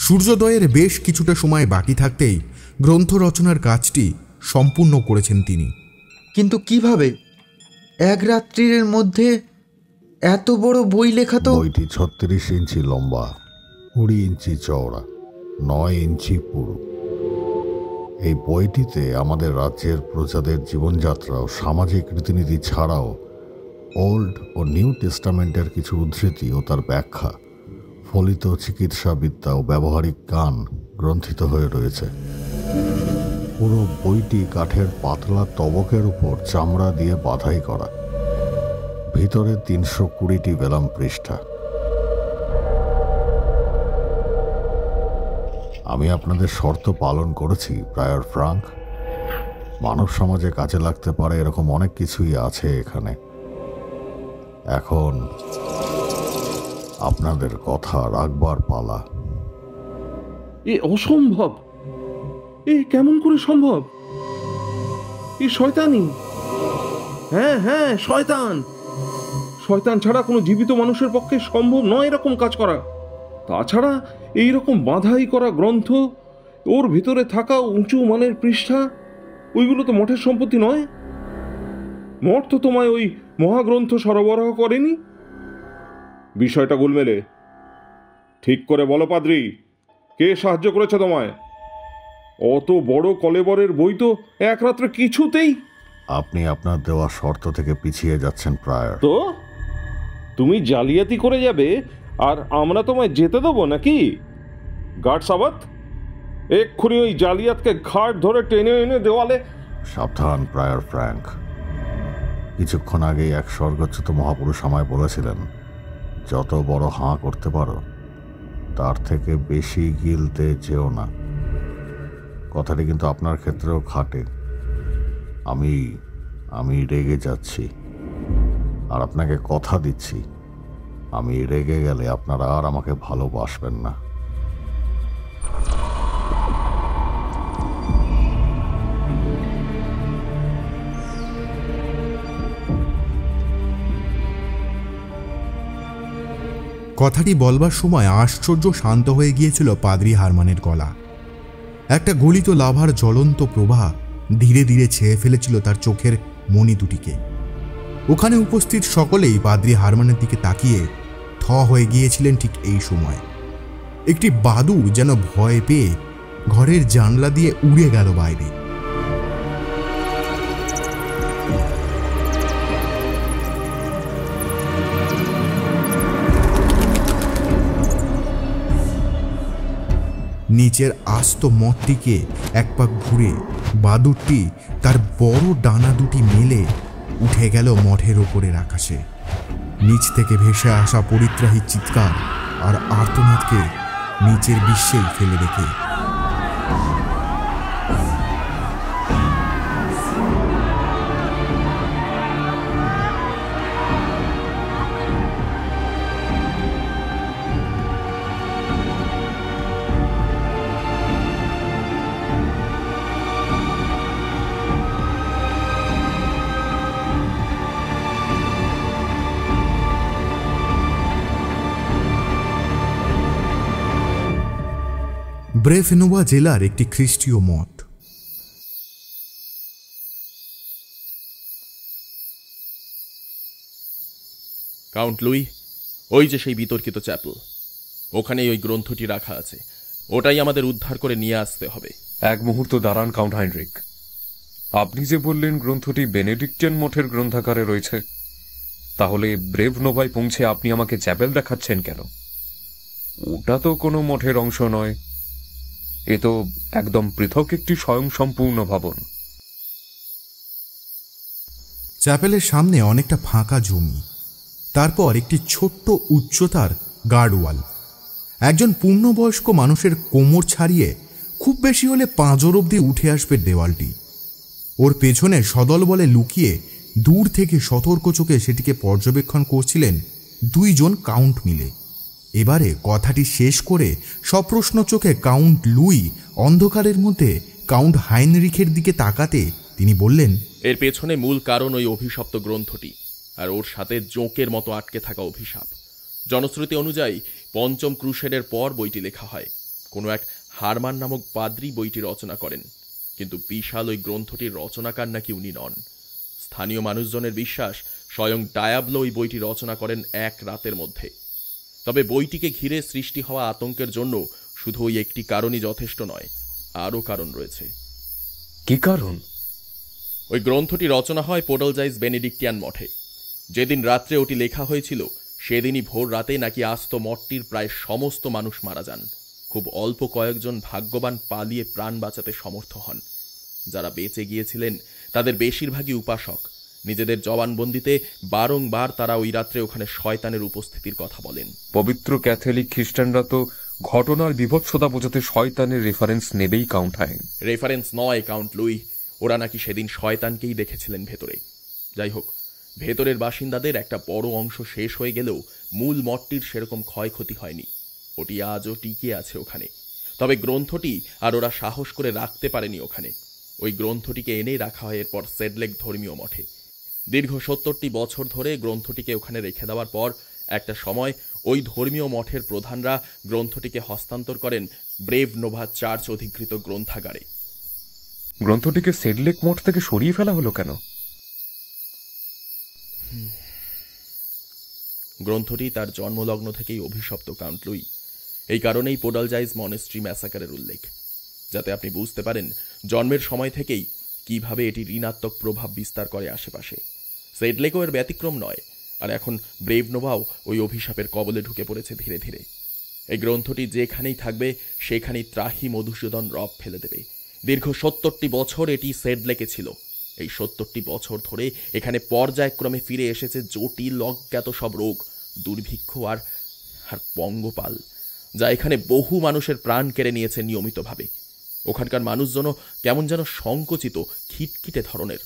সূর্যোদয়ের বেশ কিছুটা সময় বাকি থাকতেই গ্রন্থ রচনার কাজটি সম্পূর্ণ করেছেন তিনি। কিন্তু কিভাবে? 1 রাত্রির মধ্যে এত বড় বই লেখা তো... বইটি 36 ইঞ্চি লম্বা, 20 ইঞ্চি চওড়া, 9 ইঞ্চি পুরু। এই বইটিতে আমাদের রাজ্যের প্রজাদের জীবনযাত্রা ও সামাজিক রীতিনীতি ছাড়াও ওল্ড ও নিউ টেস্টামেন্টের কিছু উদ্ধৃতি ও তার ব্যাখ্যা, ফলিত চিকিৎসাবিদ্যা ও ব্যবহারিক জ্ঞান গ্রন্থিত হয়ে রয়েছে। পুরো বইটি কাঠের পাতলা তবকের উপর চামড়া দিয়ে বাঁধাই করা। ভিতরে 320টি ভেলাম পৃষ্ঠা। আমি আপনাদের শর্ত পালন করেছি প্রায়র ফ্রাঙ্ক। মানব সমাজে কাজে লাগতে পারে এরকম অনেক কিছুই আছে এখানে। এখন আপনাদের কথা রাখবার পালা। এ অসম্ভব! এ কেমন করে সম্ভব? এ শয়তানি! হ্যাঁ, শয়তান! শয়তান ছাড়া কোনো জীবিত মানুষের পক্ষে সম্ভব নয় এরকম কাজ করা। তাছাড়া এইরকম বাঁধাই করা গ্রন্থ, ওর ভিতরে থাকা উঁচু মানের পৃষ্ঠা, ওইগুলো তো মঠের সম্পত্তি নয়। মঠ তো তোমায় ওই মহাগ্রন্থ সরবরাহ করেনি। বিষয়টা গোলমেলে। ঠিক করে বলো পাদ্রী, কে সাহায্য করেছে তোমায়? অত বড় কলেবরের বই তো 1 রাত্রে কিছুতেই... আপনি আপনার দেওয়া শর্ত থেকে পিছিয়ে যাচ্ছেন প্রায়র। তো তুমি জালিয়াতি করে যাবে আর আমরা তোমায় যেতে দেবো নাকি? গার্ড সাবাত, এক্ষুনি ওই জালিয়াতকে ঘাট ধরে টেনে এনে দেওয়ালে... সাবধান প্রায়র ফ্র্যাঙ্ক। কিছুক্ষণ আগেই এক স্বর্গচ্যুত মহাপুরুষ আমায় বলেছিলেন, যত বড় হাঁ করতে পারো তার থেকে বেশি গিলতে যেও না। কথাটি কিন্তু আপনার ক্ষেত্রেও খাটে। আমি রেগে যাচ্ছি, আর আপনাকে কথা দিচ্ছি, আমি রেগে গেলে আপনারা আর আমাকে ভালোবাসবেন না। কথাটি বলবার সময় আশ্চর্য শান্ত হয়ে গিয়েছিল পাদ্রী হারমানের গলা। একটা গলিত লাভার জ্বলন্ত প্রভা ধীরে ধীরে ছেয়ে ফেলেছিল তার চোখের মণি দুটিকে। ওখানে উপস্থিত সকলেই পাদ্রী হারমানের দিকে তাকিয়ে থ হয়ে গিয়েছিলেন। ঠিক এই সময় একটি বাদুড় যেন ভয় পেয়ে ঘরের জানলা দিয়ে উড়ে গেল বাইরে। নিচের আস্ত মঠটিকে এক পাক ঘুরে বাদুড়টি তার বড় ডানা দুটি মেলে উঠে গেল মঠের ওপরের আকাশে। নিচ থেকে ভেসে আসা পরিত্রাহী চিৎকার আর আর্তনাদকে নিচের বিশ্বেই ফেলে রেখে ব্রেভনোভা জেলার একটি খ্রিস্টীয় মঠ। কাউন্ট লুই, ওই যে সেই বিতর্কিত চ্যাপেল, ওখানেই ওই গ্রন্থটি রাখা আছে। ওটাই আমাদের উদ্ধার করে নিয়ে আসতে হবে। এক মুহূর্ত দাঁড়ান কাউন্ট হাইনরিক। আপনি যে বললেন গ্রন্থটি বেনেডিক্টিয়ান মঠের গ্রন্থাগারে রয়েছে, তাহলে ব্রেভনোভায় পৌঁছে আপনি আমাকে চ্যাপেল দেখাচ্ছেন কেন? ওটা তো কোনো মঠের অংশ নয়, এ তো একদম পৃথক একটি স্বয়ংসম্পূর্ণ ভবন। চ্যাপেলের সামনে অনেকটা ফাঁকা জমি, তারপর একটি ছোট্ট উচ্চতার গার্ডওয়াল। একজন পূর্ণবয়স্ক মানুষের কোমর ছাড়িয়ে খুব বেশি হলে 5 অবধি উঠে আসবে দেওয়ালটি। ওর পেছনে সদল বলে লুকিয়ে দূর থেকে সতর্ক চোখে সেটিকে পর্যবেক্ষণ করছিলেন 2 জন কাউন্ট মিলে। এবারে কথাটি শেষ করে সপ্রশ্ন চোখে কাউন্ট লুই অন্ধকারের মধ্যে কাউন্ট হাইনরিখের দিকে তাকাতে তিনি বললেন, এর পেছনে মূল কারণ ওই অভিশপ্ত গ্রন্থটি, আর ওর সাথে জোঁকের মতো আটকে থাকা অভিশাপ। জনশ্রুতি অনুযায়ী 5ম ক্রুসেডের পর বইটি লেখা হয়। কোনো এক হারমান নামক পাদ্রী বইটি রচনা করেন, কিন্তু বিশাল ওই গ্রন্থটির রচনাকার নাকি উনি নন। স্থানীয় মানুষজনের বিশ্বাস স্বয়ং ডায়াবলো ওই বইটি রচনা করেন এক রাতের মধ্যে। তবে বইটিকে ঘিরে সৃষ্টি হওয়া আতঙ্কের জন্য শুধু ওই একটি কারণই যথেষ্ট নয়, আরও কারণ রয়েছে। কি কারণ? ওই গ্রন্থটি রচনা হয় পোডলজাইস বেনেডিক্টিয়ান মঠে। যেদিন রাত্রে ওটি লেখা হয়েছিল সেদিনই ভোর রাতে নাকি আস্ত মঠটির প্রায় সমস্ত মানুষ মারা যান। খুব অল্প কয়েকজন ভাগ্যবান পালিয়ে প্রাণ বাঁচাতে সমর্থ হন। যারা বেঁচে গিয়েছিলেন তাদের বেশিরভাগই উপাসক। নিজেদের জবানবন্দিতে বারংবার তারা ওই রাত্রে ওখানে শয়তানের উপস্থিতির কথা বলেন। পবিত্র ক্যাথলিক খ্রিস্টানরা তো ঘটনার বিভৎসতা বোঝাতে শয়তানের রেফারেন্স নেবেই কাউন্ট হাইন। রেফারেন্স নয় কাউন্ট লুই, ওরা নাকি সেদিন শয়তানকেই দেখেছিলেন ভেতরে। যাই হোক, ভেতরের বাসিন্দাদের একটা বড় অংশ শেষ হয়ে গেলেও মূল মঠটির সেরকম ক্ষয়ক্ষতি হয়নি। ওটি আজও টিকে আছে ওখানে। তবে গ্রন্থটি আর ওরা সাহস করে রাখতে পারেনি ওখানে। ওই গ্রন্থটিকে এনেই রাখা হয় এরপর সেডলেক ধর্মীয় মঠে। দীর্ঘ 70টি বছর ধরে গ্রন্থটিকে ওখানে রেখে দেওয়ার পর একটা সময় ওই ধর্মীয় মঠের প্রধানরা গ্রন্থটিকে হস্তান্তর করেন ব্রেভনোভা চার্চ অধিকৃত গ্রন্থাগারে। গ্রন্থটিকে সেডলেক মঠ থেকে সরিয়ে ফেলা হলো কেন? গ্রন্থটি তার জন্মলগ্ন থেকেই অভিশপ্ত কাউন্ট লুই। এই কারণেই পোডলজাইস মনেস্ট্রি ম্যাসাকারের উল্লেখ, যাতে আপনি বুঝতে পারেন জন্মের সময় থেকেই কিভাবে এটি ঋণাত্মক প্রভাব বিস্তার করে আশেপাশে। সেডলেকও এর ব্যতিক্রম নয়, আর এখন ব্রেভনোভাও ওই অভিশাপের কবলে ঢুকে পড়েছে ধীরে ধীরে। এই গ্রন্থটি যেখানেই থাকবে সেখানেই ত্রাহি মধুসূদন রব ফেলে দেবে। দীর্ঘ 70টি বছর এটি সেডলেকে ছিল। এই 70টি বছর ধরে এখানে পর্যায়ক্রমে ফিরে এসেছে জটিল অজ্ঞাত সব রোগ, দুর্ভিক্ষ আর পঙ্গপাল, যা এখানে বহু মানুষের প্রাণ কেড়ে নিয়েছে নিয়মিতভাবে। ওখানকার মানুষজন কেমন যেন সংকুচিত, খিটখিটে ধরনের,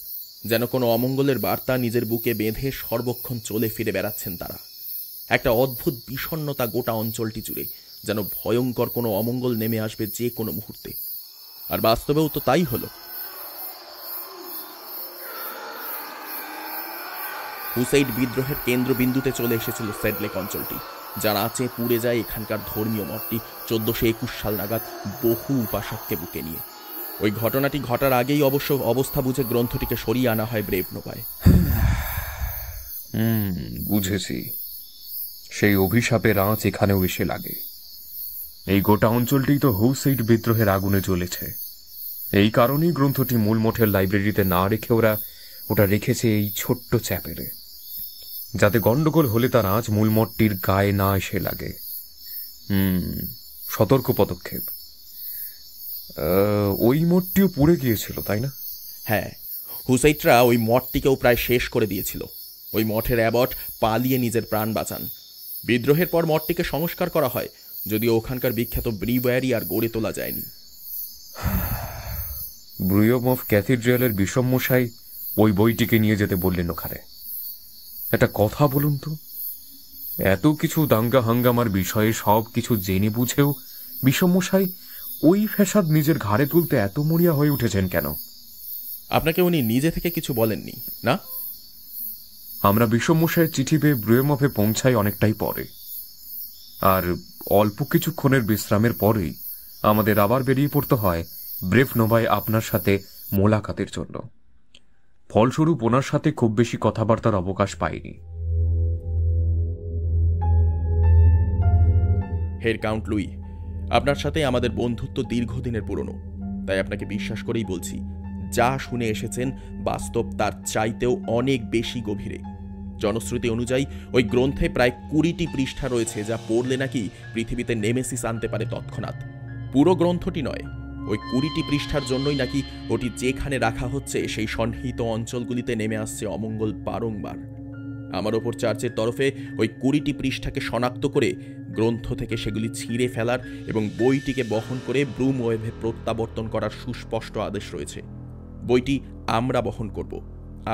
যেন কোনো অমঙ্গলের বার্তা নিজের বুকে বেঁধে সর্বক্ষণ চলে ফিরে বেড়াচ্ছেন তারা। একটা অদ্ভুত বিষণ্ণতা গোটা অঞ্চলটি জুড়ে, যেন ভয়ঙ্কর কোনো অমঙ্গল নেমে আসবে যে কোনো মুহূর্তে। আর বাস্তবেও তো তাই হলো। হুসাইড বিদ্রোহের কেন্দ্রবিন্দুতে চলে এসেছিল সেডলেক অঞ্চলটি, যার আঁচে পুড়ে যায় এখানকার ধর্মীয় মঠটি 1421 সাল নাগাদ বহু উপাসককে বুকে নিয়ে। ওই ঘটনাটি ঘটার আগেই অবশ্য অবস্থা বুঝে গ্রন্থটিকে সরিয়ে আনা হয় ব্রেভনোভায়। বুঝেছি, সেই অভিশাপের আঁচ এখানেও এসে লাগে। এই গোটা অঞ্চলটি তো হুসাইড বিদ্রোহের আগুনে জ্বলেছে। এই কারণেই গ্রন্থটি মূল মঠের লাইব্রেরিতে না রেখে ওটা রেখেছে এই ছোট্ট চ্যাপেলে, যাতে গন্ডগোল হলে তার আঁচ মূল মঠটির গায়ে না এসে লাগে। সতর্ক পদক্ষেপ। ওই মঠটিও পুড়ে গিয়েছিল, তাই না? হ্যাঁ, হুসাইটরা ওই মঠটিকেও প্রায় শেষ করে দিয়েছিল। ওই মঠের অ্যাবট পালিয়ে নিজের প্রাণ বাঁচান। বিদ্রোহের পর মঠটিকে সংস্কার করা হয়, যদিও ওখানকার বিখ্যাত ব্রিওয়ারি আর গড়ে তোলা যায়নি। ব্রুয়ম অফ ক্যাথিড্রালের বিষমমশাই ওই বইটিকে নিয়ে যেতে বললেন ওখানে। একটা কথা বলুন তো, এত কিছু দাঙ্গা হাঙ্গামার বিষয়ে সব কিছু জেনে বুঝেও বিষমমশাই ওই ফ্যাসাদ নিজের ঘাড়ে তুলতে এত মরিয়া হয়ে উঠেছেন কেন? আপনাকে উনি নিজে থেকে কিছু বলেননি না? আমরা বিষমমশাইয়ের চিঠি পেয়ে ব্রুয়েমফে পৌঁছাই অনেকটাই পরে, আর অল্প কিছুক্ষণের বিশ্রামের পরেই আমাদের আবার বেরিয়ে পড়তে হয় ব্রেভ নোভায় আপনার সাথে মোলাকাতের জন্য। ফলস্বরূপ ওনার সাথে খুব বেশি কথাবার্তার অবকাশ পাইনি। হের কাউন্ট লুই, আপনার সাথে আমাদের বন্ধুত্ব দীর্ঘদিনের পুরনো, তাই আপনাকে বিশ্বাস করেই বলছি, যা শুনে এসেছেন বাস্তব তার চাইতেও অনেক বেশি গভীরে। জনশ্রুতি অনুযায়ী ওই গ্রন্থে প্রায় 20টি পৃষ্ঠা রয়েছে, যা পড়লে নাকি পৃথিবীতে নেমেসিস আনতে পারে তৎক্ষণাৎ। পুরো গ্রন্থটি নয়, ওই 20টি পৃষ্ঠার জন্যই নাকি ওটি যেখানে রাখা হচ্ছে সেই সন্নিহিত অঞ্চলগুলিতে নেমে আসছে অমঙ্গল বারংবার। আমার ওপর চার্চের তরফে ওই 20টি পৃষ্ঠাকে শনাক্ত করে গ্রন্থ থেকে সেগুলি ছিঁড়ে ফেলার এবং বইটিকে বহন করে ব্রুমওয়েভে প্রত্যাবর্তন করার সুস্পষ্ট আদেশ রয়েছে। বইটি আমরা বহন করব,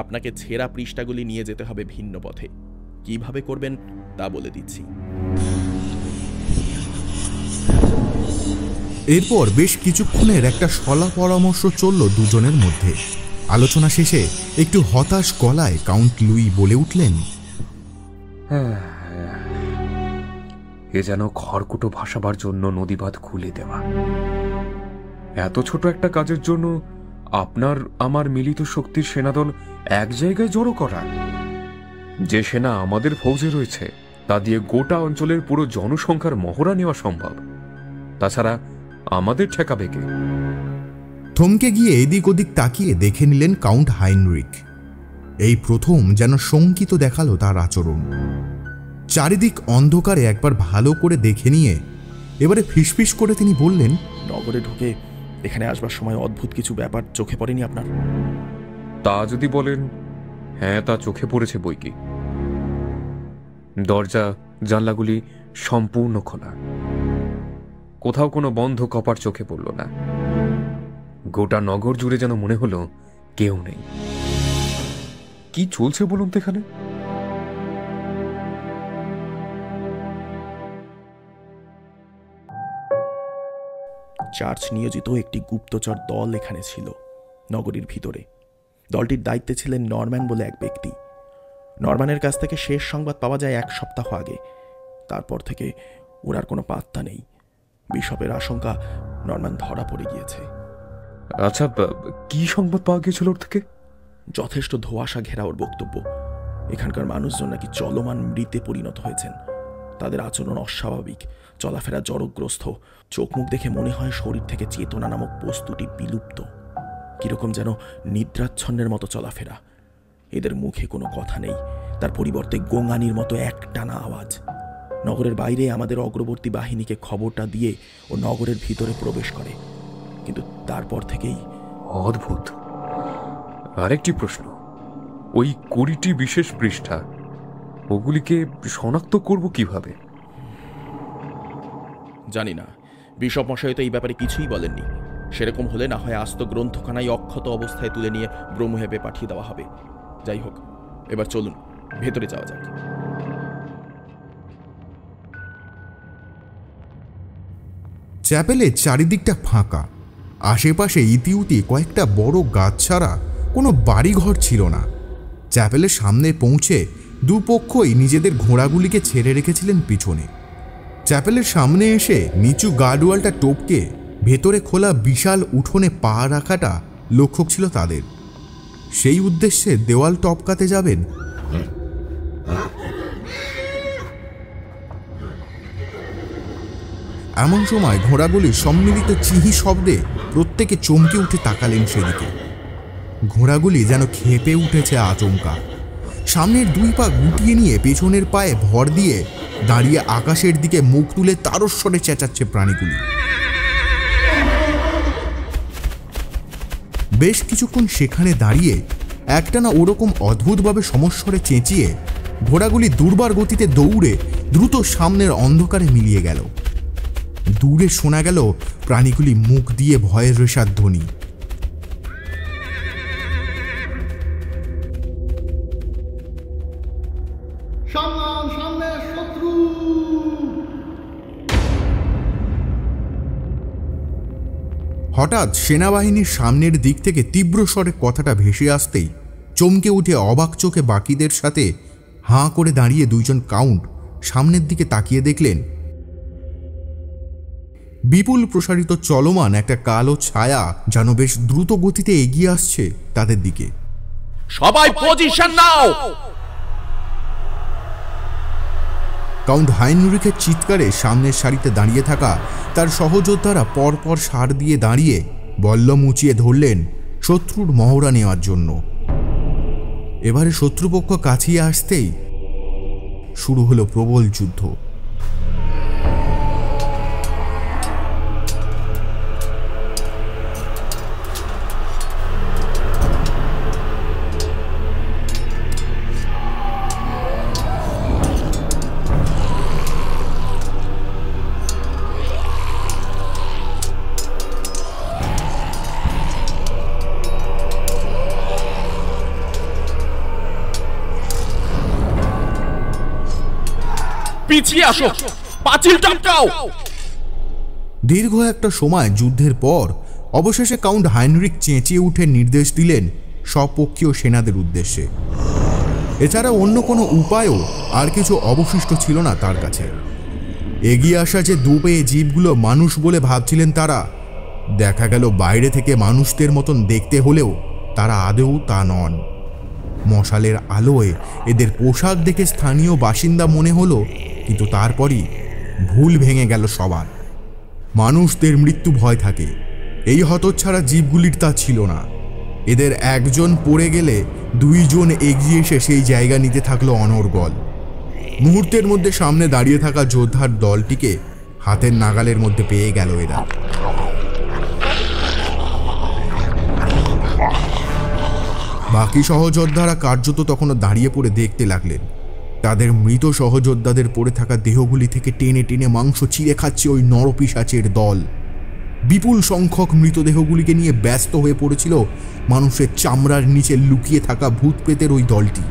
আপনাকে ছেঁড়া পৃষ্ঠাগুলি নিয়ে যেতে হবে ভিন্ন পথে। কিভাবে করবেন তা বলে দিচ্ছি। এরপর বেশ কিছুক্ষণের একটা সলা পরামর্শ চলল দুজনের মধ্যে। আলোচনা শেষে একটু হতাশ গলায় কাউন্ট লুই বলে উঠলেন, এ যেন খড়কুটো ভাসাবার জন্য নদীবাঁধ খুলে দেওয়া। এত ছোট একটা কাজের জন্য আপনার আমার মিলিত শক্তির সেনাদল এক জায়গায় জড়ো করা। যে সেনা আমাদের ফৌজে রয়েছে তা দিয়ে গোটা অঞ্চলের পুরো জনসংখ্যার মহড়া নেওয়া সম্ভব। তাছাড়া আমাদের ঠেকাবে কে? থমকে গিয়ে এদিক ওদিক তাকিয়ে দেখে নিলেন কাউন্ট হাইনরিক। এই প্রথম যেন শঙ্কিত দেখালো তার আচরণ। চারিদিক অন্ধকারে একবার ভালো করে দেখে নিয়ে এবারে ফিসফিস করে তিনি বললেন, নগরে ঢুকে এখানে আসবার সময় অদ্ভুত কিছু ব্যাপার চোখে পড়েনি আপনার? তা যদি বলেন, হ্যাঁ, তা চোখে পড়েছে বই কি। দরজা জানলাগুলি সম্পূর্ণ খোলা, কোথাও কোনো বন্ধ কপাট চোখে পড়ল না। গোটা নগর জুড়ে যেন মনে হলো কেউ নেই। কি চলছে বলুন তো এখানে? চার্চ নিয়োজিত একটি গুপ্তচর দল এখানে ছিল নগরীর ভিতরে। দলটির দায়িত্বে ছিলেন নরম্যান বলে এক ব্যক্তি। নরম্যানের কাছ থেকে শেষ সংবাদ পাওয়া যায় 1 সপ্তাহ আগে। তারপর থেকে ওর আর কোনো পাত্তা নেই। বিশপের আশঙ্কা নরম্যান ধরা পড়ে গিয়েছে। আচ্ছা, কি সংবাদ পাওয়া গিয়েছিল ওর থেকে? যথেষ্ট ধোঁয়াশা ঘেরা ওর বক্তব্য। এখানকার মানুষজন নাকি চলমান মৃতে পরিণত হয়েছেন। তাদের আচরণ অস্বাভাবিক, চলাফেরা জড়গ্রস্ত, চোখ মুখ দেখে মনে হয় শরীর থেকে চেতনা নামক বস্তুটি বিলুপ্ত। কিরকম যেন নিদ্রাচ্ছন্নের মতো চলাফেরা। এদের মুখে কোনো কথা নেই, তার পরিবর্তে গোঙানির মতো একটানা আওয়াজ। নগরের বাইরে আমাদের অগ্রবর্তী বাহিনীকে খবরটা দিয়ে ও নগরের ভিতরে প্রবেশ করে, কিন্তু তারপর থেকেই অদ্ভুত। আরেকটি প্রশ্ন, ওই 20টি বিশেষ পৃষ্ঠা, ওগুলিকে শনাক্ত করব কিভাবে? জানি না, বিশপ মশাই তো এই ব্যাপারে কিছুই বলেননি। সেরকম হলে না হয় আস্ত গ্রন্থখানায় অক্ষত অবস্থায় তুলে নিয়ে ব্রহ্মহেবে পাঠিয়ে দেওয়া হবে। যাই হোক, এবার চলুন ভেতরে যাওয়া যাক। চ্যাপেলের চারিদিকটা ফাঁকা। আশেপাশে ইতিউতি কয়েকটা বড় গাছ ছাড়া কোনো বাড়িঘর ছিল না। চ্যাপেলের সামনে পৌঁছে দুপক্ষই নিজেদের ঘোড়াগুলিকে ছেড়ে রেখেছিলেন পিছনে। চ্যাপেলের সামনে এসে নিচু গার্ডওয়ালটা টপকে ভেতরে খোলা বিশাল উঠোনে পা রাখাটা লক্ষ্য ছিল তাদের। সেই উদ্দেশ্যে দেওয়াল টপকাতে যাবেন। এমন সময় ঘোড়াগুলির সম্মিলিত চিহি শব্দে প্রত্যেকে চমকে উঠে তাকালেন সেদিকে। ঘোড়াগুলি যেন খেপে উঠেছে আচমকা। সামনের 2 পা গুটিয়ে নিয়ে পেছনের পায়ে ভর দিয়ে দাঁড়িয়ে আকাশের দিকে মুখ তুলে তারস্বরে চেঁচাচ্ছে প্রাণীগুলি। বেশ কিছুক্ষণ সেখানে দাঁড়িয়ে একটানা ওরকম অদ্ভুতভাবে সমস্বরে চেঁচিয়ে ঘোড়াগুলি দুর্বার গতিতে দৌড়ে দ্রুত সামনের অন্ধকারে মিলিয়ে গেল। দূরে শোনা গেল প্রাণীগুলি মুখ দিয়ে ভয়ের রেশার ধ্বনি। হঠাৎ সেনাবাহিনীর সামনের দিক থেকে তীব্র স্বরে কথাটা ভেসে আসতেই চমকে উঠে অবাক চোখে বাকিদের সাথে হাঁ করে দাঁড়িয়ে দুইজন কাউন্ট সামনের দিকে তাকিয়ে দেখলেন বিপুল প্রসারিত চলমান একটা কালো ছায়া যেন বেশ দ্রুত গতিতে এগিয়ে আসছে তাদের দিকে। সবাই পজিশন নাও! কাউন্ট হাইনরিখের চিৎকারে সামনের সারিতে দাঁড়িয়ে থাকা তার সহযোদ্ধারা পরপর সার দিয়ে দাঁড়িয়ে বল্লম উঁচিয়ে ধরলেন শত্রুর মহড়া নেওয়ার জন্য। এবারে শত্রুপক্ষ কাছিয়ে আসতেই শুরু হলো প্রবল যুদ্ধ। পিছিয়ে আসো, পাঁচিল টপকাও! দীর্ঘ একটা সময় যুদ্ধের পর অবশেষে কাউন্ট হাইনরিক চেঁচিয়ে উঠে নির্দেশ দিলেন স্বপক্ষীয় সেনাদের উদ্দেশ্যে। এছাড়া অন্য কোনো উপায়ও আর কিছু অবশিষ্ট ছিল না তার কাছে। এগিয়ে আসা যে দুপেয়ে জীবগুলো মানুষ বলে ভাবছিলেন তারা, দেখা গেল বাইরে থেকে মানুষদের মতন দেখতে হলেও তারা আদৌ তা নন। মশালের আলোয় এদের পোশাক দেখে স্থানীয় বাসিন্দা মনে হলো, কিন্তু তারপরই ভুল ভেঙে গেল সবার। মানুষদের মৃত্যু ভয় থাকে, এই হতচ্ছাড়া জীবগুলির তা ছিল না। এদের একজন পড়ে গেলে দুইজন এগিয়ে এসে সেই জায়গা নিতে থাকলো অনর্গল। মুহূর্তের মধ্যে সামনে দাঁড়িয়ে থাকা যোদ্ধার দলটিকে হাতের নাগালের মধ্যে পেয়ে গেল এরা। বাকি সহযোদ্ধারা কার্যত তখনও দাঁড়িয়ে পড়ে দেখতে লাগলেন তাদের মৃত সহযোদ্ধাদের পড়ে থাকা দেহগুলি থেকে টেনে টেনে মাংস চিরে খাচ্ছে ওই নরপিশাচের দল। বিপুল সংখ্যক মৃতদেহগুলিকে নিয়ে ব্যস্ত হয়ে পড়েছিল মানুষের চামড়ার নিচে লুকিয়ে থাকা ভূতপ্রেতের ওই দলটি।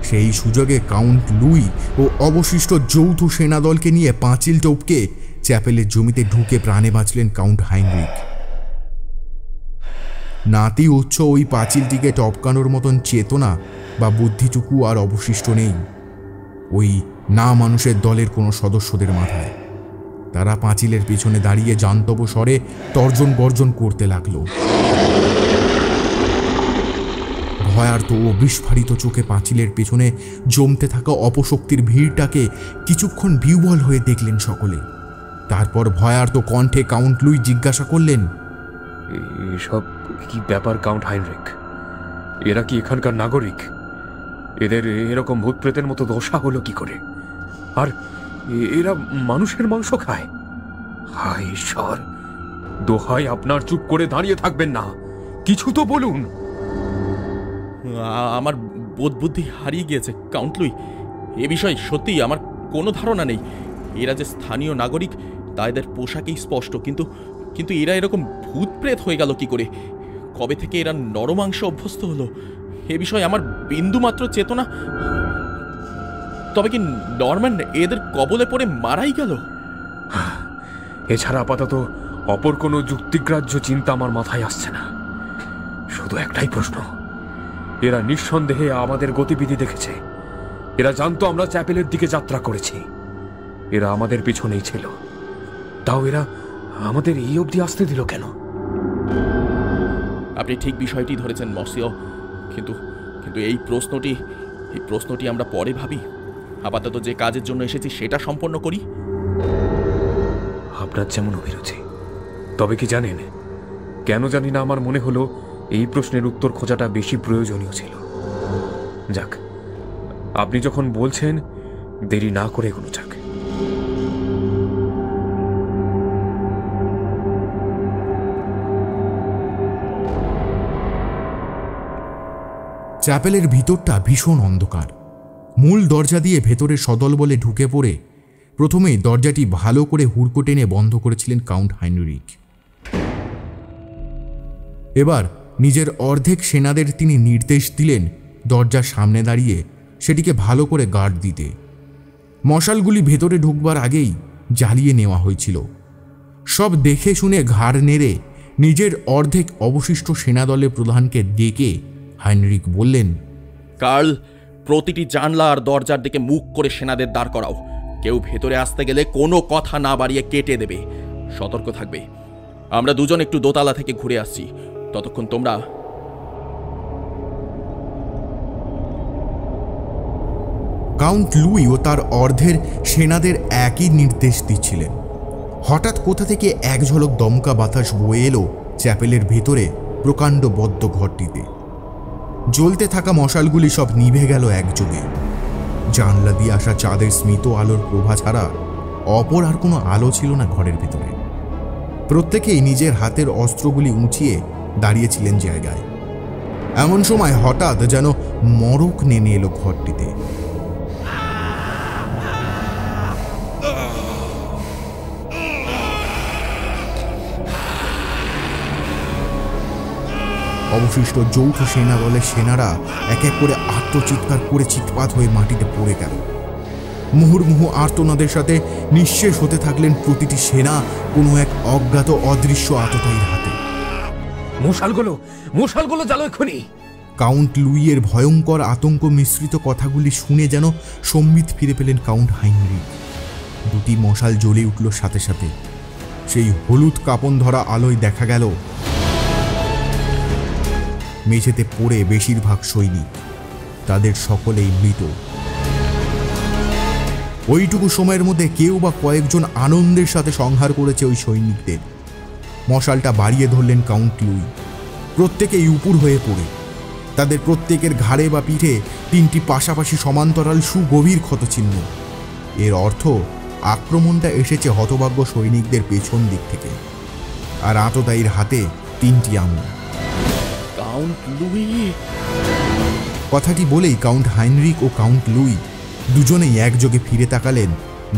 সেই সুযোগে কাউন্ট লুই ও অবশিষ্ট যৌথ সেনাদলকে নিয়ে পাঁচিল টপকে চ্যাপেলের জমিতে ঢুকে প্রাণে বাঁচলেন কাউন্ট হাইনরিক। নাতি উচ্চ ওই পাঁচিলটিকে টপকানোর মতন চেতনা বা বুদ্ধিটুকু আর অবশিষ্ট নেই ওই না মানুষের দলের কোনো সদস্যদের মাথায়। তারা পাঁচিলের পিছনে দাঁড়িয়ে জান্তব স্বরে তর্জন গর্জন করতে লাগলো। ভয়ার্ত ও বিস্ফারিত চোখে পাঁচিলের পেছনে জমতে থাকা অপশক্তির ভিড়টাকে কিছুক্ষণ বিহ্বল হয়ে দেখলেন সকলে। তারপর ভয়ার্ত কণ্ঠে কাউন্ট লুই জিজ্ঞাসা করলেন, এসব কি ব্যাপার কাউন্ট হাইনরিক? এরা কি এখানকার নাগরিক? এদের এরকম ভূতপ্রেতের মতো দশা হলো কি করে? আর এরা মানুষের মাংস খায়? হায় ঈশ্বর, দোহাই আপনার, চুপ করে দাঁড়িয়ে থাকবেন না, কিছু তো বলুন। আমার বোধ বুদ্ধি হারিয়ে গিয়েছে কাউন্ট লুই। এ বিষয়ে সত্যিই আমার কোনো ধারণা নেই। এরা যে স্থানীয় নাগরিক তা এদের পোশাকেই স্পষ্ট, কিন্তু কিন্তু এরা এরকম ভূতপ্রেত হয়ে গেল কি করে? কবে থেকে এরা নরমাংস অভ্যস্ত হলো? এ বিষয়ে আমার বিন্দুমাত্র চেতনা। তবে কি নরম্যান এদের কবলে পড়ে মারাই গেল? এছাড়া আপাতত অপর কোনো যুক্তিগ্রাহ্য চিন্তা আমার মাথায় আসছে না। শুধু একটাই প্রশ্ন, এরা নিঃসন্দেহে আমাদের গতিবিধি দেখেছে। এরা জানতো আমরা চ্যাপেলের দিকে যাত্রা করেছি। এরা আমাদের পিছনেই ছিল, তাও এরা আমাদের এই অবধি আসতে দিল কেন? আপনি ঠিক বিষয়টি ধরেছেন মসিও, কিন্তু কিন্তু এই প্রশ্নটি আমরা পরে ভাবি। আপাতত যে কাজের জন্য এসেছি সেটা সম্পন্ন করি। আপনার যেমন অভিরুচি। তবে কি জানেন, কেন জানি না আমার মনে হলো এই প্রশ্নের উত্তর খোঁজাটা বেশি প্রয়োজনীয় ছিল। যাক, আপনি যখন বলছেন, দেরি না করে এগোনো যাক। চ্যাপেলের ভিতরটা ভীষণ অন্ধকার। মূল দরজা দিয়ে ভেতরে সদলবলে ঢুকে পড়ে প্রথমেই দরজাটি ভালো করে হুড়কো টেনে বন্ধ করেছিলেন কাউন্ট হাইনরিক। এবার নিজের অর্ধেক সেনাদের তিনি নির্দেশ দিলেন দরজার সামনে দাঁড়িয়ে সেটিকে ভালো করে গার্ড দিতে। মশালগুলি ভেতরে ঢুকবার আগেই জ্বালিয়ে নেওয়া হয়েছিল। সব দেখে শুনে ঘাড় নেড়ে নিজের অর্ধেক অবশিষ্ট সেনাদলের প্রধানকে ডেকে হাইনরিক বললেন, কার্ল, প্রতিটি জানলা আর দরজার দিকে মুখ করে সেনাদের দাঁড় করাও। কেউ ভেতরে আসতে গেলে কোনো কথা না বাড়িয়ে কেটে দেবে। সতর্ক থাকবে। আমরা দুজন একটু দোতলা থেকে ঘুরে আসছি, ততক্ষণ তোমরা। কাউন্ট লুই ও তার অর্ধের সেনাদের একই নির্দেশ দিচ্ছিলেন। হঠাৎ কোথা থেকে এক ঝলক দমকা বাতাস বয়ে এলো চ্যাপেলের ভেতরে প্রকাণ্ড বদ্ধ ঘরটিতে। জ্বলতে থাকা মশালগুলি সব নিভে গেল একযোগে। জানলা দিয়ে আসা চাঁদের স্মিত আলোর প্রভা ছাড়া অপর আর কোনো আলো ছিল না ঘরের ভেতরে। প্রত্যেকেই নিজের হাতের অস্ত্রগুলি উঁচিয়ে দাঁড়িয়েছিলেন জায়গায়। এমন সময় হঠাৎ যেন মড়ক নেমে এলো ঘরটিতে। অবশিষ্ট যৌথ সেনা দলের সেনারা এক এক করে আত্মচিৎকার করে চিৎপাত হয়ে মাটিতে পড়ে গেল। মুহুর্মুহু আর্তনাদের সাথে নিঃশেষ হতে থাকলেন প্রতিটি সেনা কোনো এক অজ্ঞাত অদৃশ্য আততায়ীর হাতে। মশালগুলো জ্বালো এক্ষুনি! কাউন্ট লুইয়ের ভয়ঙ্কর আতঙ্ক মিশ্রিত কথাগুলি শুনে যেন সম্বিত ফিরে পেলেন কাউন্ট হাইনরিক। দুটি মশাল জ্বলে উঠল সাথে সাথে। সেই হলুদ কাপন ধরা আলোয় দেখা গেল মেঝেতে পড়ে বেশিরভাগ সৈনিক। তাদের সকলেই মৃত। ওইটুকু সময়ের মধ্যে কেউ বা কয়েকজন আনন্দের সাথে সংহার করেছে ওই সৈনিকদের। মশালটা বাড়িয়ে ধরলেন কাউন্ট লুই। প্রত্যেকেই উপুর হয়ে পড়ে। তাদের প্রত্যেকের ঘাড়ে বা পিঠে তিনটি পাশাপাশি সমান্তরাল সুগভীর ক্ষতচিহ্ন। এর অর্থ আক্রমণটা এসেছে হতভাগ্য সৈনিকদের পেছন দিক থেকে, আর আততায়ীর হাতে তিনটি আঙুল। কথাটি বলেই কাউন্ট হাইনরিক ও কাউন্ট লুই দুজনেই একযোগে ফিরে তাকালেন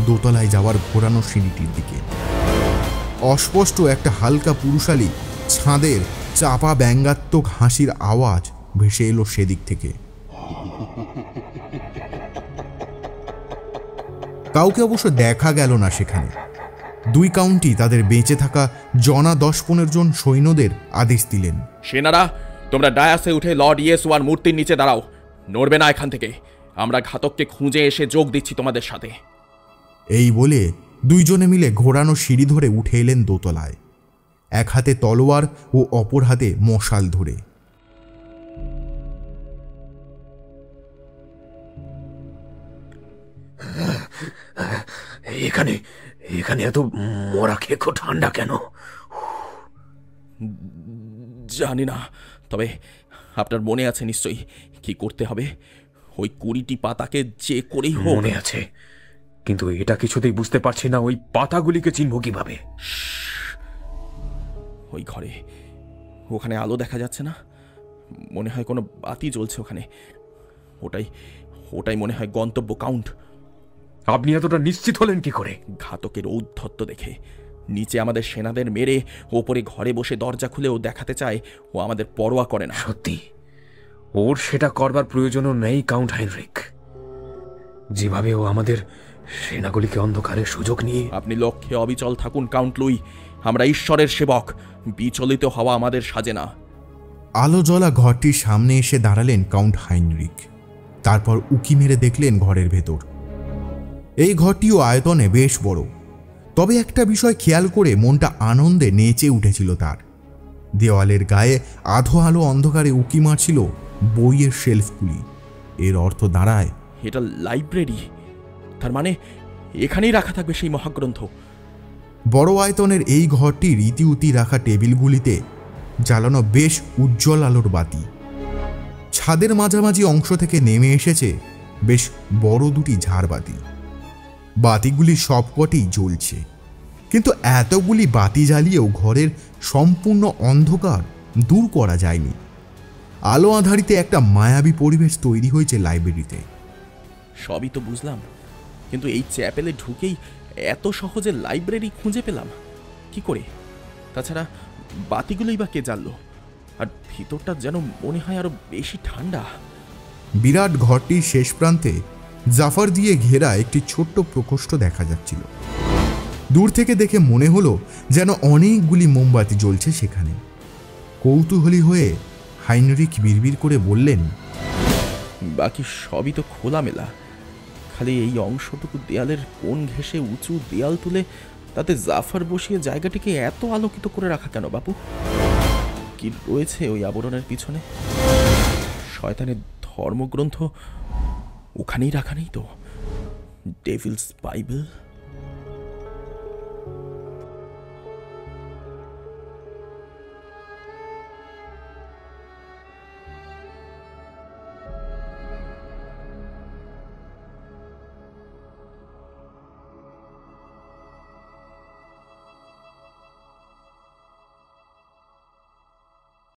দোতলায় যাওয়ার ঘোরানো সিঁড়িটির দিকে। অস্পষ্ট একটা হালকা পুরুষালী ছাদের চাপা ব্যঙ্গাত্মক হাসির আওয়াজ ভেসে এলো সেদিক থেকে। কাউকে অবশ্য দেখা গেল না সেখানে। দুই কাউন্টই তাদের বেঁচে থাকা জনা 10-15 জন সৈন্যদের আদেশ দিলেন, সেনারা, তোমরা ডায়াসে উঠে লর্ড ইয়েসুয়ার মূর্তির নিচে দাঁড়াও। নড়বে না এখান থেকে। আমরা ঘাতককে খুঁজে এসে যোগ দিচ্ছি তোমাদের সাথে। এই বলে দুইজনে মিলে ঘোরানো সিঁড়ি ধরে উঠে এলেন দোতলায়, এক হাতে তলোয়ার ও অপর হাতে মশাল ধরে। এখানে এত মরা খেকো ঠান্ডা কেন? জানি না, তবে আপনার মনে আছে নিশ্চয়ই কি করতে হবে। ওই 20টি পাতাকে যে করেই হোক। মনে আছে, কিন্তু এটা কিছুতেই বুঝতে পারছি না ওই পাতাগুলিকে চিনব কিভাবে। ওই ঘরে, ওখানে আলো দেখা যাচ্ছে না? মনে হয় কোনো বাতি জ্বলছে ওখানে। ওটাই মনে হয় গন্তব্য কাউন্ট। আপনি এতটা নিশ্চিত হলেন কি করে? ঘাতকের ঔদ্ধত্য দেখে। নিচে আমাদের সেনাদের মেরে ওপরে ঘরে বসে দরজা খুলে ও দেখাতে চায় ও আমাদের পরোয়া করে না। সত্যি ওর সেটা করবার প্রয়োজনও নেই কাউন্ট হাইনরিক। যেভাবে ও আমাদের সেনাগুলিকে অন্ধকারের সুযোগ নিয়ে। আপনি লক্ষ্যে অবিচল থাকুন কাউন্ট লুই। আমরা ঈশ্বরের সেবক। বিচলিত হওয়া আমাদের সাজে না। আলো জ্বলা ঘরটির সামনে এসে দাঁড়ালেন কাউন্ট হাইনরিক। তারপর উকি মেরে দেখলেন ঘরের ভেতর। এই ঘরটিও আয়তনে বেশ বড়, তবে একটা বিষয় খেয়াল করে মনটা আনন্দে নেচে উঠেছিল তার। দেওয়ালের গায়ে আধো আলো অন্ধকারে উকি মারছিল বইয়ের শেলফগুলি। এর অর্থ দাঁড়ায় এটা লাইব্রেরি। তার মানে এখানেই রাখা থাকবে সেই মহাগ্রন্থ। বড় আয়তনের এই ঘরটির ইতিউতি রাখা টেবিলগুলিতে জ্বালানো বেশ উজ্জ্বল আলোর বাতি। ছাদের মাঝামাঝি অংশ থেকে নেমে এসেছে বেশ বড় দুটি ঝাড়বাতি। বাতিগুলি সবকটি জ্বলছে, কিন্তু এতগুলি বাতি জ্বালিয়েও ঘরের সম্পূর্ণ অন্ধকার দূর করা যায়নি। আলো আঁধারিতে একটা মায়াবী পরিবেশ তৈরি হয়েছে লাইব্রেরিতে। সবই তো বুঝলাম, কিন্তু এই চ্যাপেলে ঢুকেই এত সহজে লাইব্রেরি খুঁজে পেলাম কি করে? তাছাড়া বাতিগুলোই বা কে জ্বাললো? আর ভিতরটা যেন মনে হয় আরো বেশি ঠান্ডা। বিরাট ঘরটির শেষ প্রান্তে জাফর দিয়ে ঘেরা একটি ছোট্ট প্রকোষ্ঠ দেখা যাচ্ছিল। দূর থেকে দেখে মনে হলো যেন অনেকগুলি মোমবাতি জ্বলছে সেখানে। কৌতূহলী হয়ে হাইনরিক বিড়বিড় করে বললেন, বাকি সবই তো খোলামেলা, খালি এই অংশটুকু দেয়ালের কোণ ঘেঁষে উঁচু দেয়াল তুলে তাতে জাফর বসিয়ে জায়গাটিকে এত আলোকিত করে রাখা কেন বাপু? কি রয়েছে ওই আবরণের পিছনে? শয়তানের ধর্মগ্রন্থ ওখানেই রাখা নেই তো? Devil's Bible?